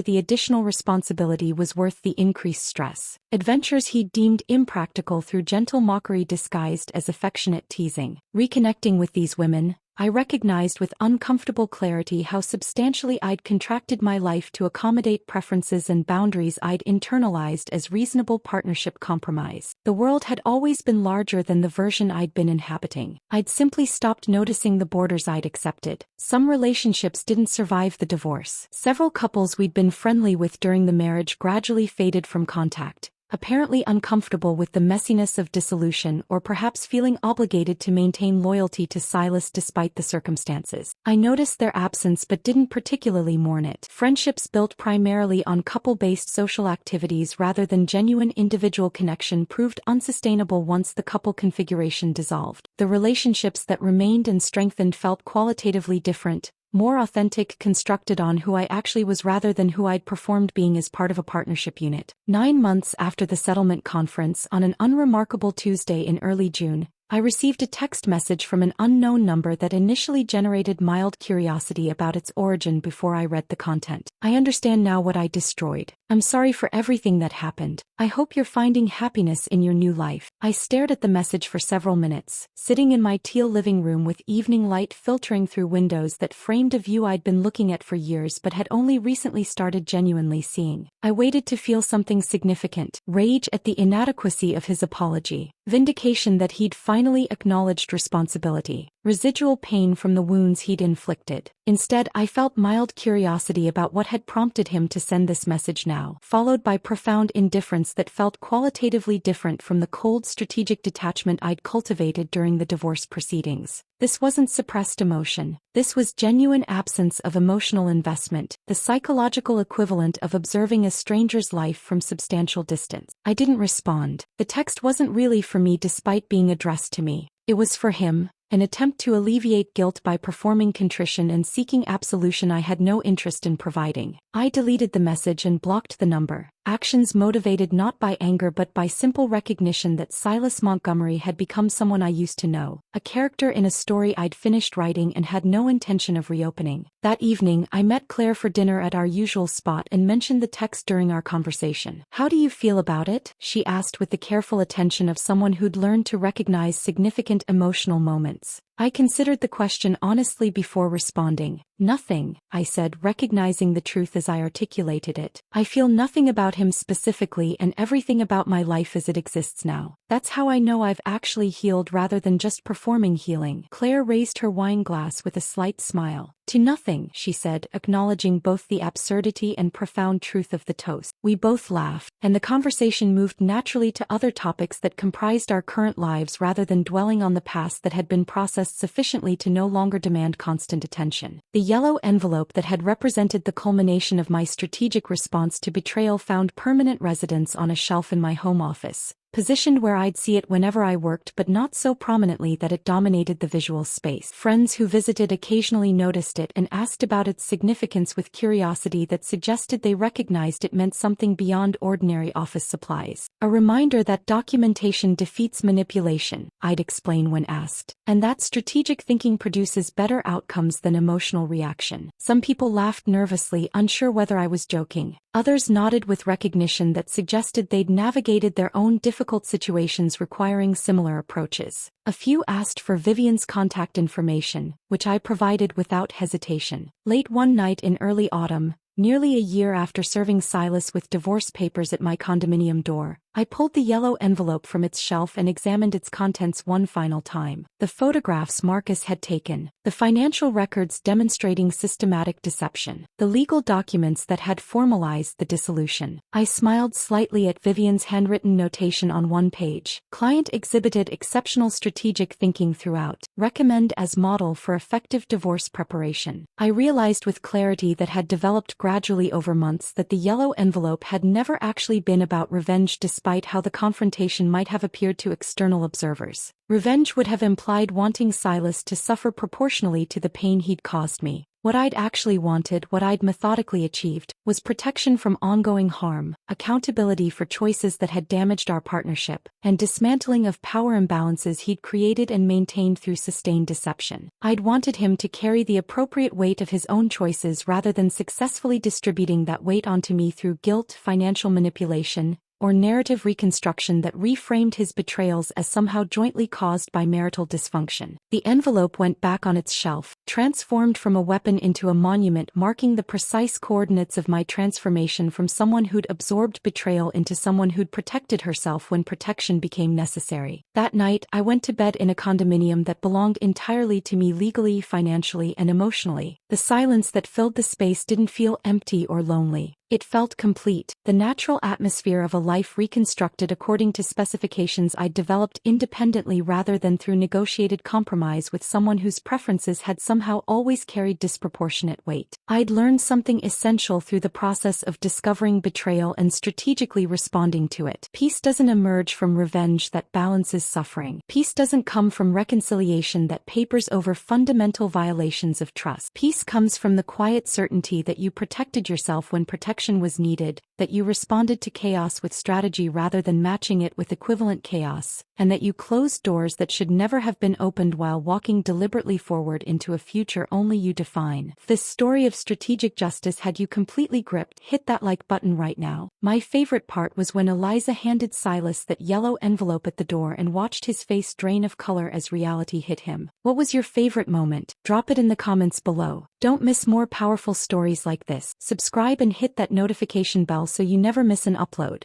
the additional responsibility was worth the increased stress. Adventures he'd deemed impractical through gentle mockery disguised as affectionate teasing. Reconnecting with these women, I recognized with uncomfortable clarity how substantially I'd contracted my life to accommodate preferences and boundaries I'd internalized as reasonable partnership compromise. The world had always been larger than the version I'd been inhabiting. I'd simply stopped noticing the borders I'd accepted. Some relationships didn't survive the divorce. Several couples we'd been friendly with during the marriage gradually faded from contact, apparently uncomfortable with the messiness of dissolution or perhaps feeling obligated to maintain loyalty to Silas despite the circumstances. I noticed their absence but didn't particularly mourn it. Friendships built primarily on couple-based social activities rather than genuine individual connection proved unsustainable once the couple configuration dissolved. The relationships that remained and strengthened felt qualitatively different, more authentic, constructed on who I actually was rather than who I'd performed being as part of a partnership unit. 9 months after the settlement conference, on an unremarkable Tuesday in early June, I received a text message from an unknown number that initially generated mild curiosity about its origin before I read the content. "I understand now what I destroyed. I'm sorry for everything that happened. I hope you're finding happiness in your new life." I stared at the message for several minutes, sitting in my teal living room with evening light filtering through windows that framed a view I'd been looking at for years but had only recently started genuinely seeing. I waited to feel something significant: rage at the inadequacy of his apology, vindication that he'd finally acknowledged responsibility, residual pain from the wounds he'd inflicted. Instead, I felt mild curiosity about what had prompted him to send this message now, followed by profound indifference that felt qualitatively different from the cold strategic detachment I'd cultivated during the divorce proceedings. This wasn't suppressed emotion. This was genuine absence of emotional investment, the psychological equivalent of observing a stranger's life from substantial distance. I didn't respond. The text wasn't really for me despite being addressed to me. It was for him. An attempt to alleviate guilt by performing contrition and seeking absolution I had no interest in providing. I deleted the message and blocked the number. Actions motivated not by anger but by simple recognition that Silas Montgomery had become someone I used to know, a character in a story I'd finished writing and had no intention of reopening. That evening, I met Claire for dinner at our usual spot and mentioned the text during our conversation. "How do you feel about it?" she asked with the careful attention of someone who'd learned to recognize significant emotional moments. I considered the question honestly before responding. "Nothing," I said, recognizing the truth as I articulated it. "I feel nothing about him specifically and everything about my life as it exists now. That's how I know I've actually healed rather than just performing healing." Claire raised her wine glass with a slight smile. "To nothing," she said, acknowledging both the absurdity and profound truth of the toast. We both laughed, and the conversation moved naturally to other topics that comprised our current lives rather than dwelling on the past that had been processed sufficiently to no longer demand constant attention. The yellow envelope that had represented the culmination of my strategic response to betrayal found permanent residence on a shelf in my home office, positioned where I'd see it whenever I worked but not so prominently that it dominated the visual space. Friends who visited occasionally noticed it and asked about its significance with curiosity that suggested they recognized it meant something beyond ordinary office supplies. "A reminder that documentation defeats manipulation," I'd explain when asked, "and that strategic thinking produces better outcomes than emotional reaction." Some people laughed nervously, unsure whether I was joking. Others nodded with recognition that suggested they'd navigated their own difficult situations requiring similar approaches. A few asked for Vivian's contact information, which I provided without hesitation. Late one night in early autumn, nearly a year after serving Silas with divorce papers at my condominium door, I pulled the yellow envelope from its shelf and examined its contents one final time. The photographs Marcus had taken, the financial records demonstrating systematic deception, the legal documents that had formalized the dissolution. I smiled slightly at Vivian's handwritten notation on one page. "Client exhibited exceptional strategic thinking throughout. Recommend as model for effective divorce preparation." I realized with clarity that had developed gradually over months that the yellow envelope had never actually been about revenge despite how the confrontation might have appeared to external observers. Revenge would have implied wanting Silas to suffer proportionally to the pain he'd caused me. What I'd actually wanted, what I'd methodically achieved, was protection from ongoing harm, accountability for choices that had damaged our partnership, and dismantling of power imbalances he'd created and maintained through sustained deception. I'd wanted him to carry the appropriate weight of his own choices rather than successfully distributing that weight onto me through guilt, financial manipulation, or narrative reconstruction that reframed his betrayals as somehow jointly caused by marital dysfunction. The envelope went back on its shelf, transformed from a weapon into a monument marking the precise coordinates of my transformation from someone who'd absorbed betrayal into someone who'd protected herself when protection became necessary. That night, I went to bed in a condominium that belonged entirely to me legally, financially, and emotionally. The silence that filled the space didn't feel empty or lonely. It felt complete, the natural atmosphere of a life reconstructed according to specifications I'd developed independently rather than through negotiated compromise with someone whose preferences had somehow always carried disproportionate weight. I'd learned something essential through the process of discovering betrayal and strategically responding to it. Peace doesn't emerge from revenge that balances suffering. Peace doesn't come from reconciliation that papers over fundamental violations of trust. Peace comes from the quiet certainty that you protected yourself when protection was needed, that you responded to chaos with strategy rather than matching it with equivalent chaos, and that you closed doors that should never have been opened while walking deliberately forward into a future only you define. This story of strategic justice had you completely gripped. Hit that like button right now. My favorite part was when Eliza handed Silas that yellow envelope at the door and watched his face drain of color as reality hit him. What was your favorite moment? Drop it in the comments below. Don't miss more powerful stories like this. Subscribe and hit that notification bell so you never miss an upload.